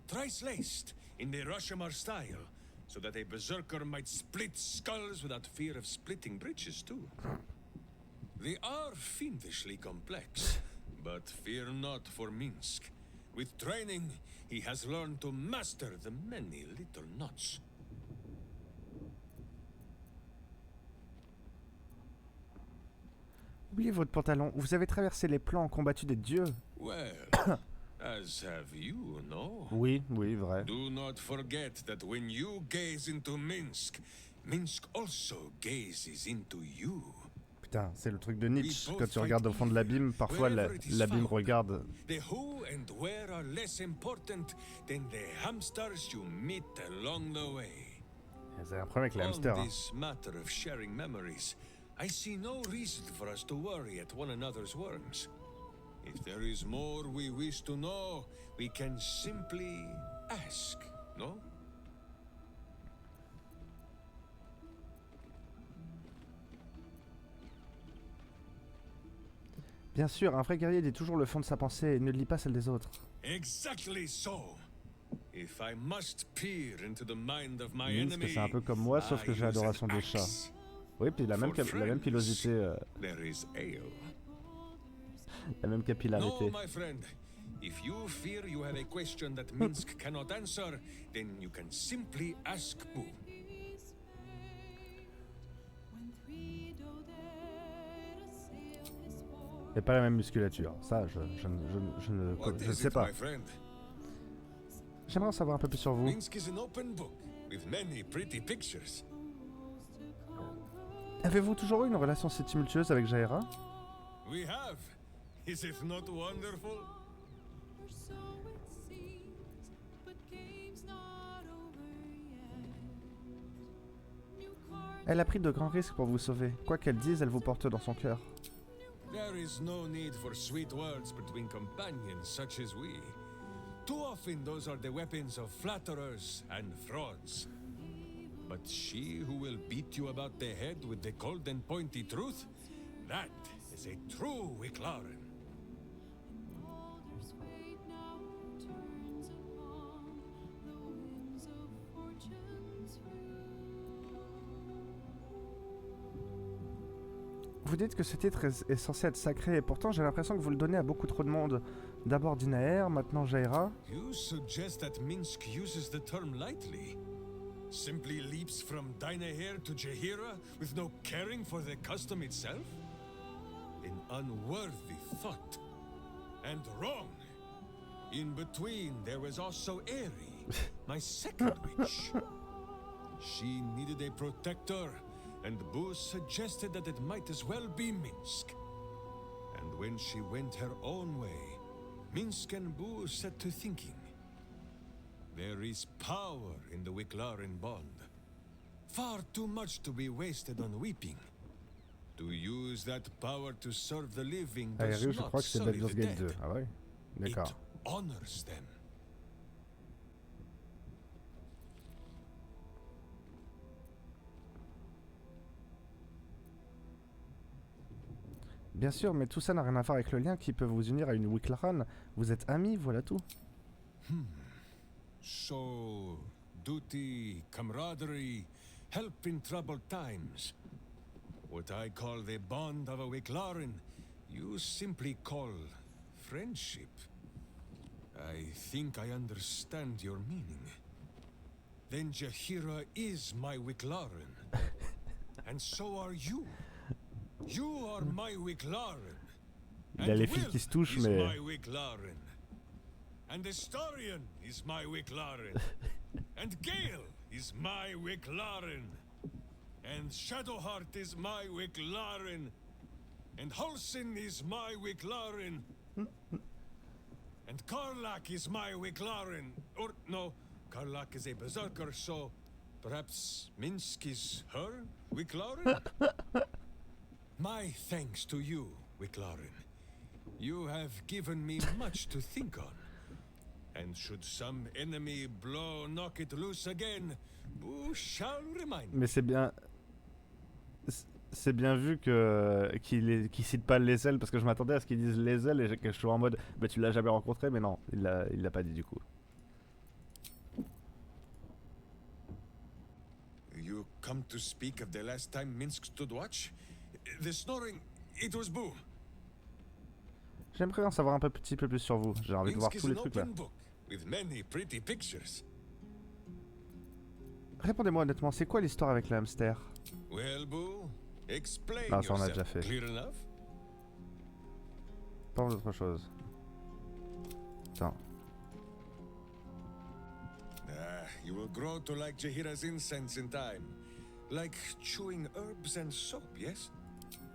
Thrice laced in the Rashomar style, so that a berserker might split skulls without fear of splitting breeches too. They are fiendishly complex, but fear not for Minsk. With training, he has learned to master the many little knots. Oubliez votre pantalon. Vous avez traversé les plans, combattu des dieux. Well, as have you, no? Oui, oui, vrai. Do not forget that when you gaze into Minsk, Minsk also gazes into you. Putain, c'est le truc de Nietzsche. Quand tu regardes au fond de l'abîme, parfois l'abîme regarde. The who and where are less important than the hamsters you meet along the way. C'est un problème avec les hamsters. On Hein. this matter of sharing memories, I see no reason for us to worry at one another's worms. If there is more we wish to know, we can simply ask, no? Bien sûr, un vrai guerrier dit toujours le fond de sa pensée et ne lit pas celle des autres. Exactly so. If I must peer into the mind of my Minsk, enemy, c'est un peu comme moi, sauf que I j'ai use adoration an des chats. axe. Oui, puis la même pilosité, There is ale. la même No, capillarité. my friend. If you fear you have a question that Minsk cannot answer, then you can simply ask Boo. Et pas la même musculature. Ça, je What ne is sais it, pas. my friend? J'aimerais en savoir un peu plus sur vous. Minsk is an open book with many pretty pictures. Avez-vous toujours eu une relation si tumultueuse avec Jaira? We have. Is it not wonderful? Elle a pris de grands risques pour vous sauver. Quoi qu'elle dise, elle vous porte dans son cœur. There is no need for sweet words between companions such as we. Too often those are the weapons of flatterers and frauds. But she who will beat you about the head with the cold and pointy truth, that is a true Wicklaren. Vous dites que ce titre est censé être sacré, et pourtant j'ai l'impression que vous le donnez à beaucoup trop de monde. D'abord Dinaer, maintenant Jaira. You suggest that Minsk uses the term lightly? Simply leaps from Dinaher to Jahira with no caring for the custom itself? An unworthy thought. And wrong. In between, there was also Eri, my second witch. She needed a protector, and Boo suggested that it might as well be Minsk. And when she went her own way, Minsk and Boo set to thinking. There is power in the Wicklaren bond. Far too much to be wasted on weeping. To use that power to serve the living Ah, does Eri, je not crois que c'est sully Baldur's the Gate 2. dead. Ah ouais? D'accord. It honors them. Bien sûr, mais tout ça n'a rien à voir avec le lien qui peut vous unir à une Wicklaran. Vous êtes amis, voilà tout. So, duty, camaraderie, help in troubled times. What I call the bond of a Wicklaren, you simply call friendship. I think I understand your meaning. Then Jaheira is my Wicklaren. And so are you. You are my Wicklaren. Il y a les filles qui se touchent, mais... And Astarion is my Wicklaren. And Gayle is my Wicklaren. And Shadowheart is my Wicklaren. And Halsin is my Wicklaren. And Karlach is my Wicklaren. Or, no, Karlach is a berserker, so perhaps Minsk is her Wicklaren? My thanks to you, Wicklaren. You have given me much to think on. And should some enemy knock it loose again, who shall remind me? Mais c'est bien... C'est bien vu que qu'il cite pas les ailes, parce que je m'attendais à ce qu'ils disent les ailes et que je sois en mode bah tu l'as jamais rencontré, mais non, il l'a pas dit du coup. You come to speak of the last time Minsk stood watch? The snoring, it was Boo. J'aimerais en savoir un petit peu plus sur vous. J'ai envie de voir tous les trucs là. With many pretty pictures. Répondez-moi honnêtement, c'est quoi l'histoire avec le hamster? Well, Boo, explain Non, ça on a yourself déjà fait. clear enough? Parle d'autre chose. Attends. You will grow to like Jaheira's incense in time. Like chewing herbs and soap, yes?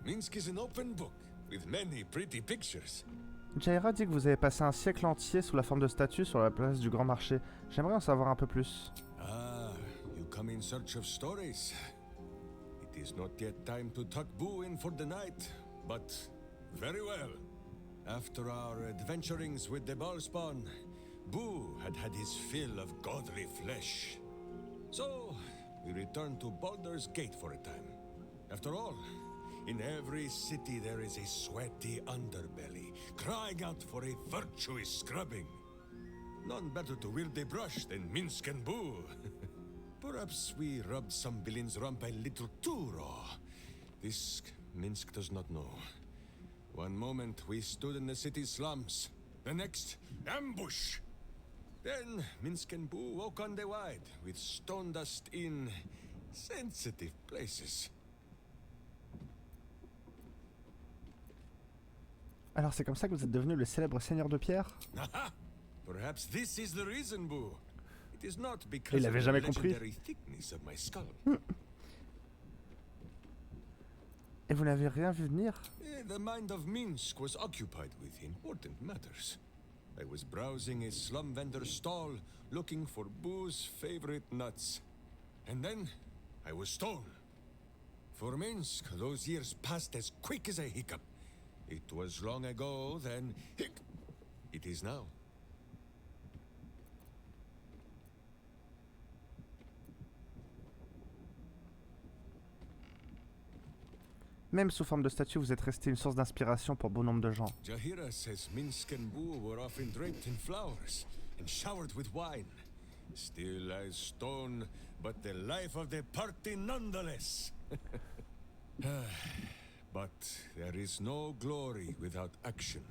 Minsk is an open book, with many pretty pictures. Jaheira dit que vous avez passé un siècle entier sous la forme de statues sur la place du Grand Marché. J'aimerais en savoir un peu plus. Ah, you come in search of stories. It is not yet time to tuck Boo in for the night, but very well. After our adventurings with the Ballspawn, Boo had his fill of godly flesh. So, we returned to Baldur's Gate for a time. After all, in every city there is a sweaty underbelly, crying out for a virtuous scrubbing. None better to wield a brush than Minsk and Boo. Perhaps we rubbed some villain's rump a little too raw. This Minsk does not know. One moment we stood in the city's slums, the next, ambush! Then Minsk and Boo woke on the wide, with stone dust in sensitive places. Alors c'est comme ça que vous êtes devenu le célèbre seigneur de pierre? Aha! Perhaps this is the reason, Boo. It is not Il because avait of the jamais compris. legendary thickness of my skull. Et vous n'avez rien vu venir? The mind of Minsk was occupied with important matters. I was browsing a slum vendor's stall, looking for Boo's favorite nuts. And then, I was stoned. For Minsk, those years passed as quick as a hiccup. It was long ago, then, it is now. Même sous forme de statue, vous êtes resté une source d'inspiration pour bon nombre de gens. Jaheira says Minsk and Boo were often draped in flowers and showered with wine. Still as stone, but the life of the party nonetheless. But there is no glory without action,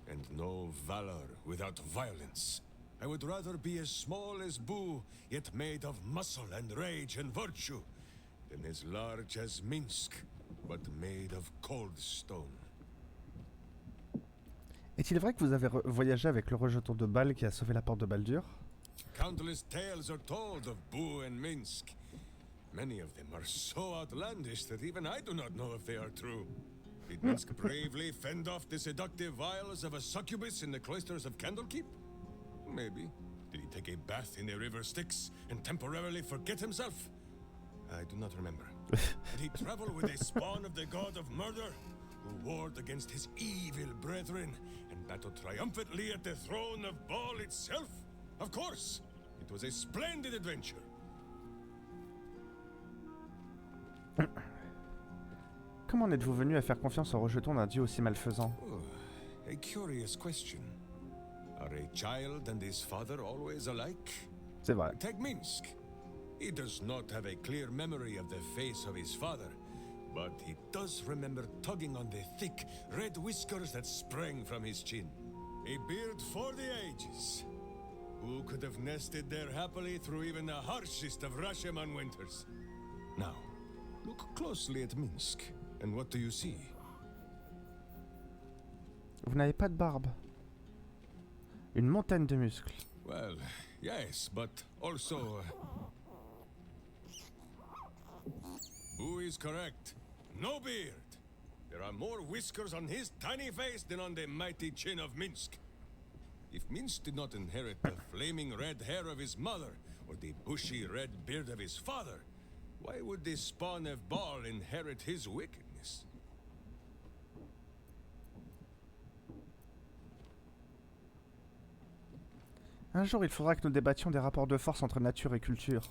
and no valor without violence. I would rather be as small as Boo, yet made of muscle and rage and virtue, than as large as Minsk, but made of cold stone. Est-il vrai que vous avez voyagé avec le rejeton de balles qui a sauvé la porte de Baldur? Countless tales are told of Boo and Minsk. Many of them are so outlandish that even I do not know if they are true. Did Minsk bravely fend off the seductive vials of a succubus in the cloisters of Candlekeep? Maybe. Did he take a bath in the river Styx and temporarily forget himself? I do not remember. Did he travel with a spawn of the god of murder, who warred against his evil brethren and battled triumphantly at the throne of Baal itself? Of course! It was a splendid adventure. Comment en êtes-vous venu à faire confiance au rejeton d'un dieu aussi malfaisant? Oh, a curious question. Are a child and his father always alike? C'est vrai. Take Minsk. He does not have a clear memory of the face of his father, but he does remember tugging on the thick, red whiskers that sprang from his chin. A beard for the ages. Who could have nested there happily through even the harshest of Rashomon winters? Now, look closely at Minsk, and what do you see? Vous n'avez pas de barbe. Une montagne de muscles. Well, yes, but also... Who is correct? No beard! There are more whiskers on his tiny face than on the mighty chin of Minsk. If Minsk did not inherit the flaming red hair of his mother, or the bushy red beard of his father, why would the spawn of Baal inherit his wickedness? Un jour, il faudra que nous débattions des rapports de force entre nature et culture.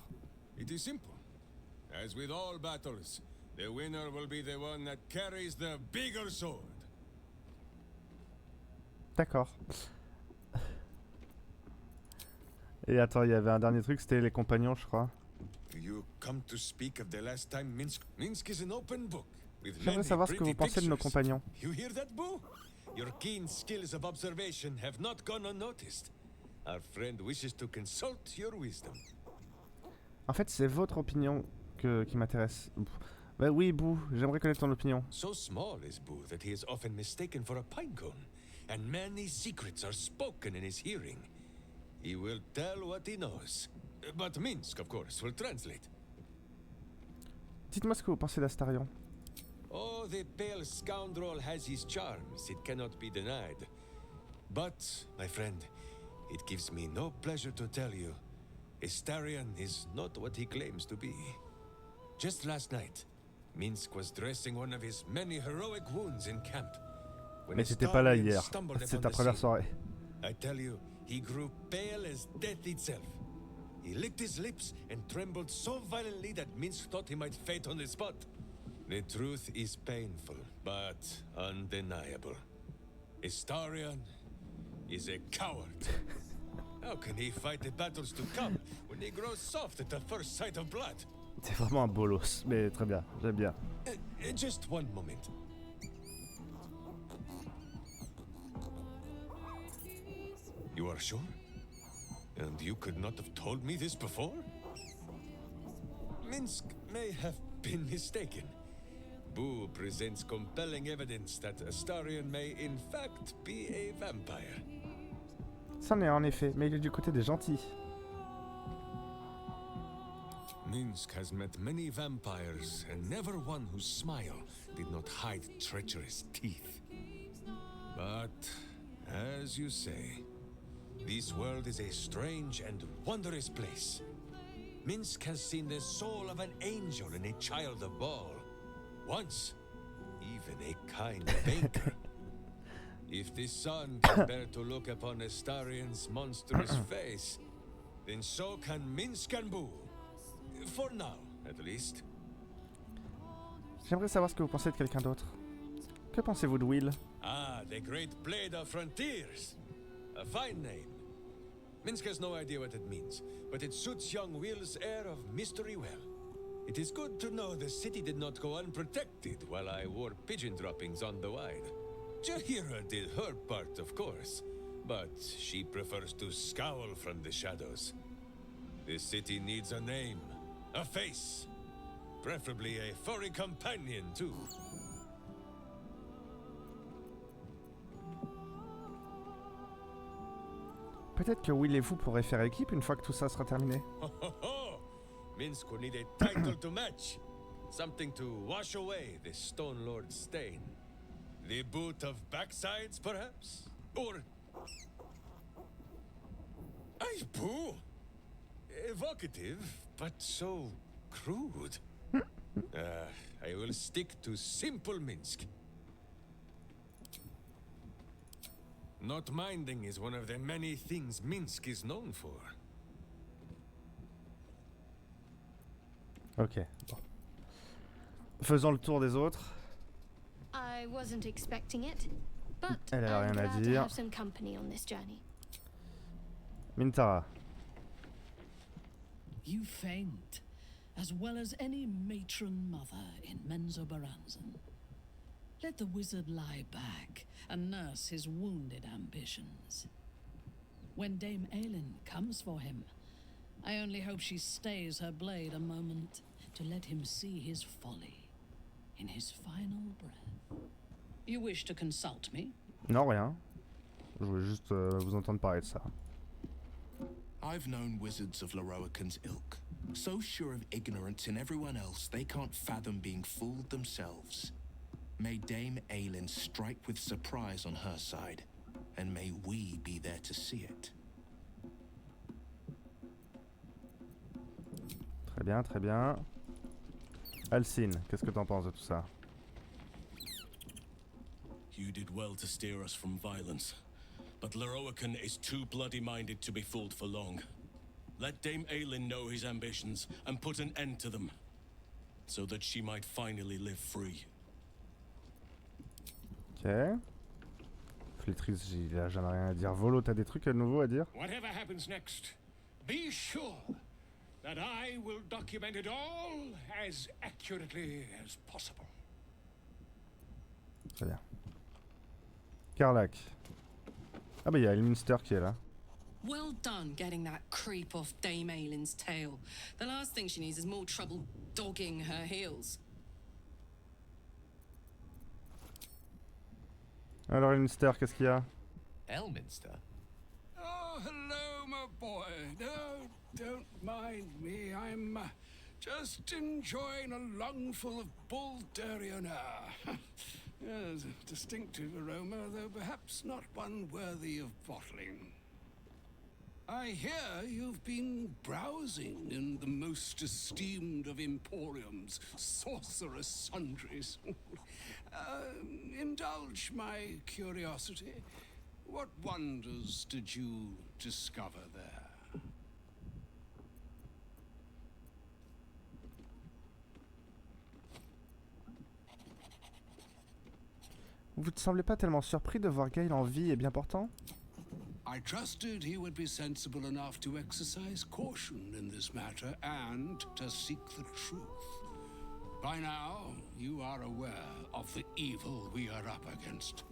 It is simple. As with all battles, the winner will be the one that carries the bigger sword. D'accord. Et attends, il y avait un dernier truc, c'était les compagnons, je crois. Do you come to speak of the last time Minsk? Minsk is an open book. With J'aimerais many savoir ce que pretty vous pensez de nos pictures. compagnons. You hear that, Boo? Your keen skills of observation have not gone unnoticed. Our friend wishes to consult your wisdom. En fait, c'est votre opinion qui m'intéresse. Bah oui, Boo, j'aimerais connaître ton opinion. So small is Boo that he is often mistaken for a pine cone, and many secrets are spoken in his hearing. He will tell what he knows, but Minsk, of course, will translate. Dites-moi ce que vous pensez d'Astarion. Oh, the pale scoundrel has his charms, it cannot be denied. But, my friend, it gives me no pleasure to tell you, Astarion is not what he claims to be. Just last night, Minsk was dressing one of his many heroic wounds in camp. When Mais t'étais pas là Astarion hier. stumbled C'est upon ta the première scene. soirée. I tell you, he grew pale as death itself. He licked his lips and trembled so violently that Minsk thought he might faint on the spot. The truth is painful, but undeniable. Astarion is a coward. How can he fight the battles to come when he grows soft at the first sight of blood? C'est vraiment un bolos, mais très bien, j'aime bien. Just one moment. You are sure? And you could not have told me this before? Minsk may have been mistaken. Boo presents compelling evidence that Astarion may in fact be a vampire. C'en est en effet, mais il est du côté des gentils. Minsk has met many vampires, and never one whose smile did not hide treacherous teeth. But, as you say, this world is a strange and wondrous place. Minsk has seen the soul of an angel in a child of Baal. Once, even a kind baker. If the sun can bear to look upon Astarion's monstrous face, then so can Minsk and Boo. For now, at least. J'aimerais savoir ce que vous pensez de quelqu'un d'autre. Que pensez-vous de Will? Ah, the great blade of frontiers. A fine name. Minsk has no idea what it means, but it suits young Will's air of mystery well. It is good to know the city did not go unprotected while I wore pigeon droppings on the wide. Jahira did her part, of course, but she prefers to scowl from the shadows. The city needs a name, a face, preferably a furry companion, too. Peut-être que Will et vous pourrez faire équipe une fois que tout ça sera terminé. Ho, ho, ho! Minsk will need a title to match. Something to wash away the Stone Lord's stain. The boot of backsides, perhaps? Or... Ay, Boo! Evocative, but so crude. I will stick to simple Minsk. Not minding is one of the many things Minsk is known for. Ok. Bon. Faisons le tour des autres. I wasn't expecting it, but Elle a I'm rien à glad to dire. have some company on this journey. Mintara. You faint, as well as any matron mother in Menzoberranzan. Let the wizard lie back and nurse his wounded ambitions. When Dame Aylin comes for him, I only hope she stays her blade a moment to let him see his folly in his final breath. You wish to consult me? Non, rien. Je voulais juste vous entendre parler de ça. I've known wizards of Lorroakam's ilk, so sure of ignorance in everyone else they can't fathom being fooled themselves. May Dame Aylin strike with surprise on her side, and may we be there to see it. Très bien, très bien. Alcine, qu'est-ce que t'en penses de tout ça? You did well to steer us from violence, but Lorroakam is too bloody-minded to be fooled for long. Let Dame Aylin know his ambitions and put an end to them, so that she might finally live free. Ok. Flétrice, il a jamais rien à dire. Volo, t'as des trucs nouveaux à dire? Whatever happens next, be sure that I will document it all as accurately as possible. Très bien. Karlak. Ah bah il y a Elminster qui est là. Well done getting that creep off Dame Aylin's tail. The last thing she needs is more trouble dogging her heels. Alors Elminster, qu'est-ce qu'il y a? Elminster? Oh, hello, my boy. No, don't mind me. I'm just enjoying a lungful of Baldurian air. Yes, a distinctive aroma, though perhaps not one worthy of bottling. I hear you've been browsing in the most esteemed of emporiums, sorcerous sundries. Indulge my curiosity. What wonders did you discover there? Vous ne semblez pas tellement surpris de voir Gayle en vie et bien portant? I trusted he would be sensible enough to exercise caution in this matter and to seek the truth. By now, you are aware of the evil we are up against.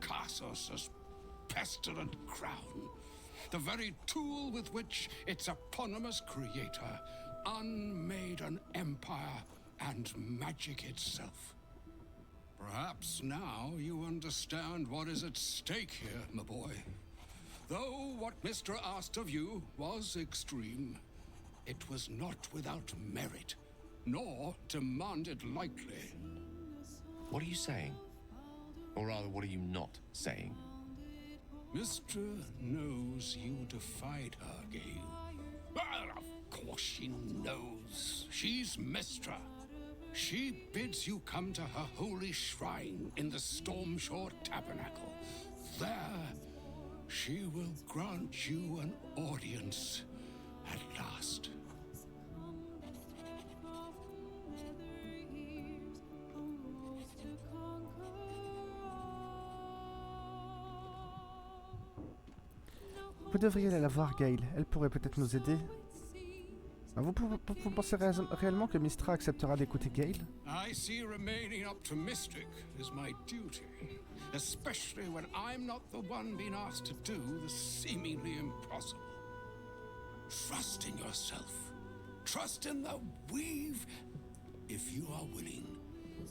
Kassos' pestilent crown, the very tool with which its eponymous creator unmade an empire and magic itself. Perhaps now you understand what is at stake here, my boy. Though what Mr. asked of you was extreme, it was not without merit, nor demanded lightly. What are you saying? Or rather, what are you not saying? Mr. knows you defied her, Gayle. Well, of course she knows. She's Mistra. She bids you come to her holy shrine in the Stormshore Tabernacle. There, she will grant you an audience at last. Vous devriez aller la voir, Gayle. Elle pourrait peut-être nous aider. Vous pensez réellement que Mystra acceptera d'écouter Gayle? I see remaining up to Mystic is my duty, especially when I'm not the one being asked to do the seemingly impossible. Trust in yourself. Trust in the weave. If you are willing,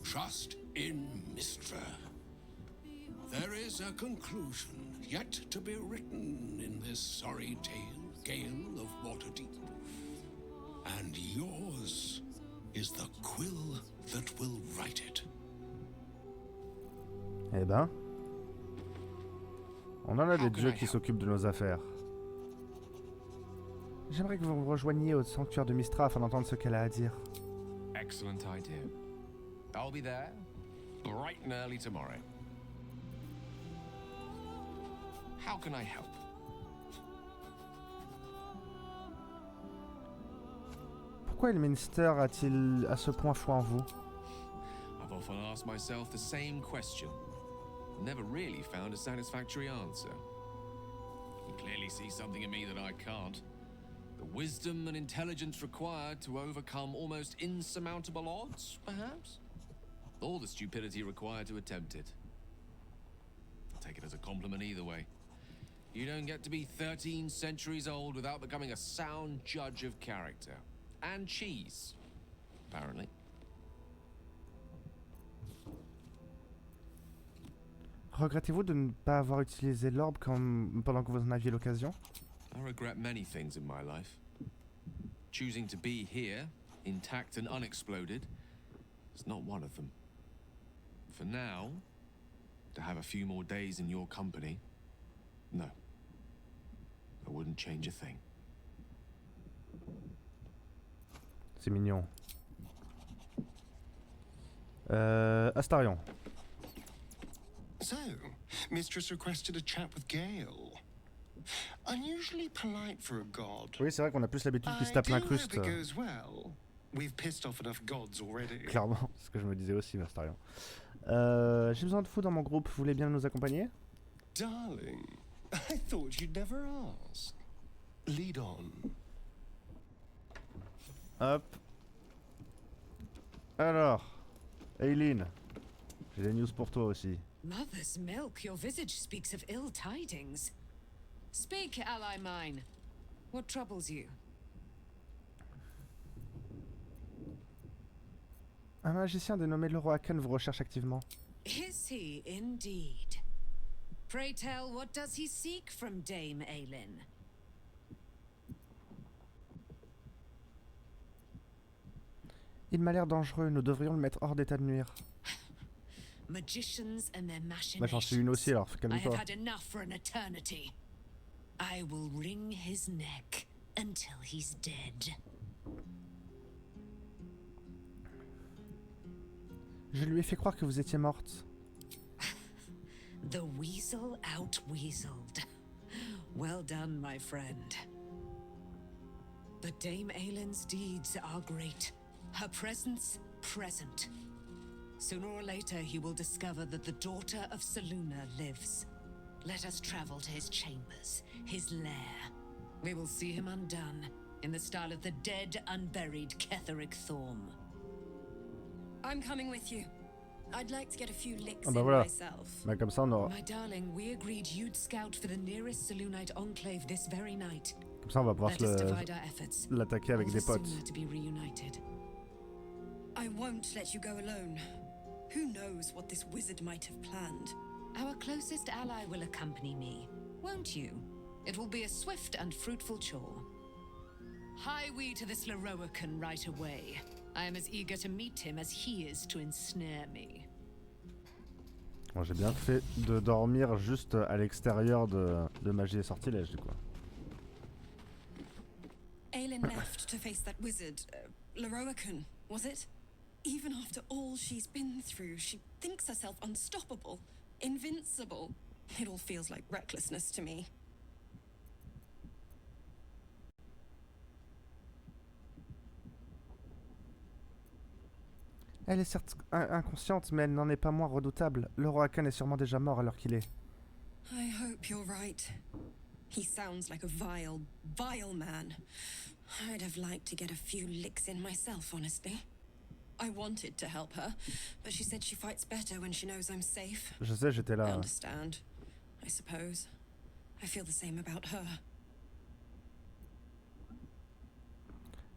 trust in Mystra. There is a conclusion yet to be written in this sorry tale, Gayle of Waterdeep. And yours is the quill that will write it. Eh ben, on en a des dieux qui s'occupent de nos affaires. J'aimerais que vous me rejoigniez au sanctuaire de Mystra afin d'entendre ce qu'elle a à dire. Excellent idea. I'll be there, bright and early tomorrow. How can I help? Pourquoi Elminster a-t-il à ce point foi en vous? I've often asked myself the same question. Never really found a satisfactory answer. He clearly sees something in me that I can't. The wisdom and intelligence required to overcome almost insurmountable odds, perhaps? Or the stupidity required to attempt it. I'll take it as a compliment either way. You don't get to be 13 centuries old without becoming a sound judge of character. And cheese, apparently. Regrettez-vous de ne pas avoir utilisé l'orbe pendant que vous en aviez l'occasion? I regret many things in my life. Choosing to be here, intact and unexploded, is not one of them. For now, to have a few more days in your company, no. I wouldn't change a thing. C'est mignon. Astarion. So, Mistress requested a chat with Gayle. Unusually polite for a god. Oui, c'est vrai qu'on a plus l'habitude qu'il se tape l'incruste. Well. We've pissed off enough gods already. Clairement, c'est ce que je me disais aussi, Astarion. J'ai besoin de vous dans mon groupe, vous voulez bien nous accompagner? Darling, I thought you'd never ask. Lead on. Hop. Alors, Aileen, j'ai des news pour toi aussi. Mother's milk, your visage speaks of ill tidings. Speak, ally mine. What troubles you? Un magicien dénommé Lorroakam vous recherche activement. Is he indeed? Pray tell, what does he seek from Dame Aylin? Il m'a l'air dangereux, nous devrions le mettre hors d'état de nuire. Magicians and their machinations. Bah, j'en suis une aussi, alors calme-toi. I have had enough for an eternity. I will wring his neck until he's dead. Je lui ai fait croire que vous étiez morte. The weasel out-weaseled. Well done, my friend. But Dame Aylin's deeds are great. Her presence, present. Sooner or later, he will discover that the daughter of Selûne lives. Let us travel to his chambers, his lair. We will see him undone, in the style of the dead, unburied Ketheric Thorm. I'm coming with you. I'd like to get a few licks Ah bah in voilà. myself. Bah comme ça on aura. My darling, we agreed you'd scout for the nearest Selûnite enclave this very night. Comme ça on va pouvoir l'attaquer avec des potes. To be reunited. I won't let you go alone. Who knows what this wizard might have planned? Our closest ally will accompany me, won't you? It will be a swift and fruitful chore. Hie we to this Lorroakam right away. I am as eager to meet him as he is to ensnare me. Bon, j'ai bien fait de dormir juste à l'extérieur de Magie et Sortilège, du coup. Aylin left to face that wizard, Lorroakam, was it? Even after all she's been through, she thinks herself unstoppable, invincible. It all feels like recklessness to me. Elle est certes inconsciente, mais elle n'en est pas moins redoutable. Lorroakam est sûrement déjà mort à l'heure qu'il est. I hope you're right. He sounds like a vile, vile man. I'd have liked to get a few licks in myself, honestly. I wanted to help her, but she said she fights better when she knows I'm safe. Je sais, j'étais là. I understand, I suppose. I feel the same about her.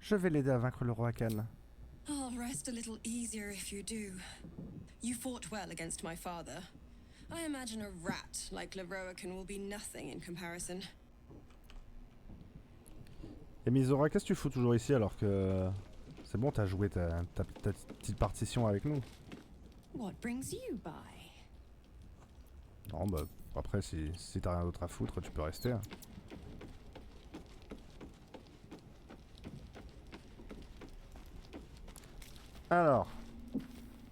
Je vais l'aider à vaincre Lorroakam. I'll rest a little easier if you do. You fought well against my father. I imagine a rat like Lorroakam will be nothing in comparison. Et Mizora, qu'est-ce que tu fous toujours ici alors que... C'est bon, t'as joué ta petite partition avec nous. What brings you by? Non, bah, après, si t'as rien d'autre à foutre, tu peux rester. Alors,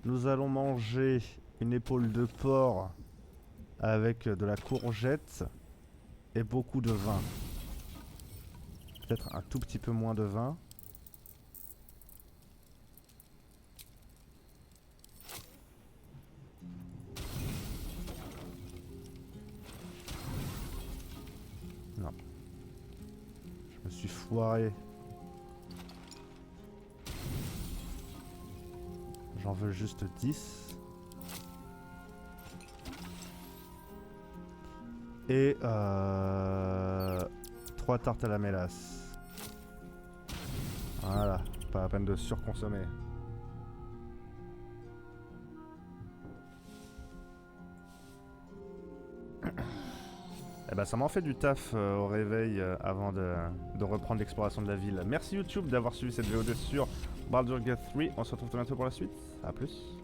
nous allons manger une épaule de porc avec de la courgette et beaucoup de vin. Peut-être un tout petit peu moins de vin. Non. Je me me suis foiré. J'en veux juste 10. Et 3 tartes à la mélasse. Voilà, pas la peine de surconsommer. Eh ben ça m'en fait du taf au réveil avant de reprendre l'exploration de la ville. Merci YouTube d'avoir suivi cette VOD sur Baldur Gate 3. On se retrouve très bientôt pour la suite. A plus.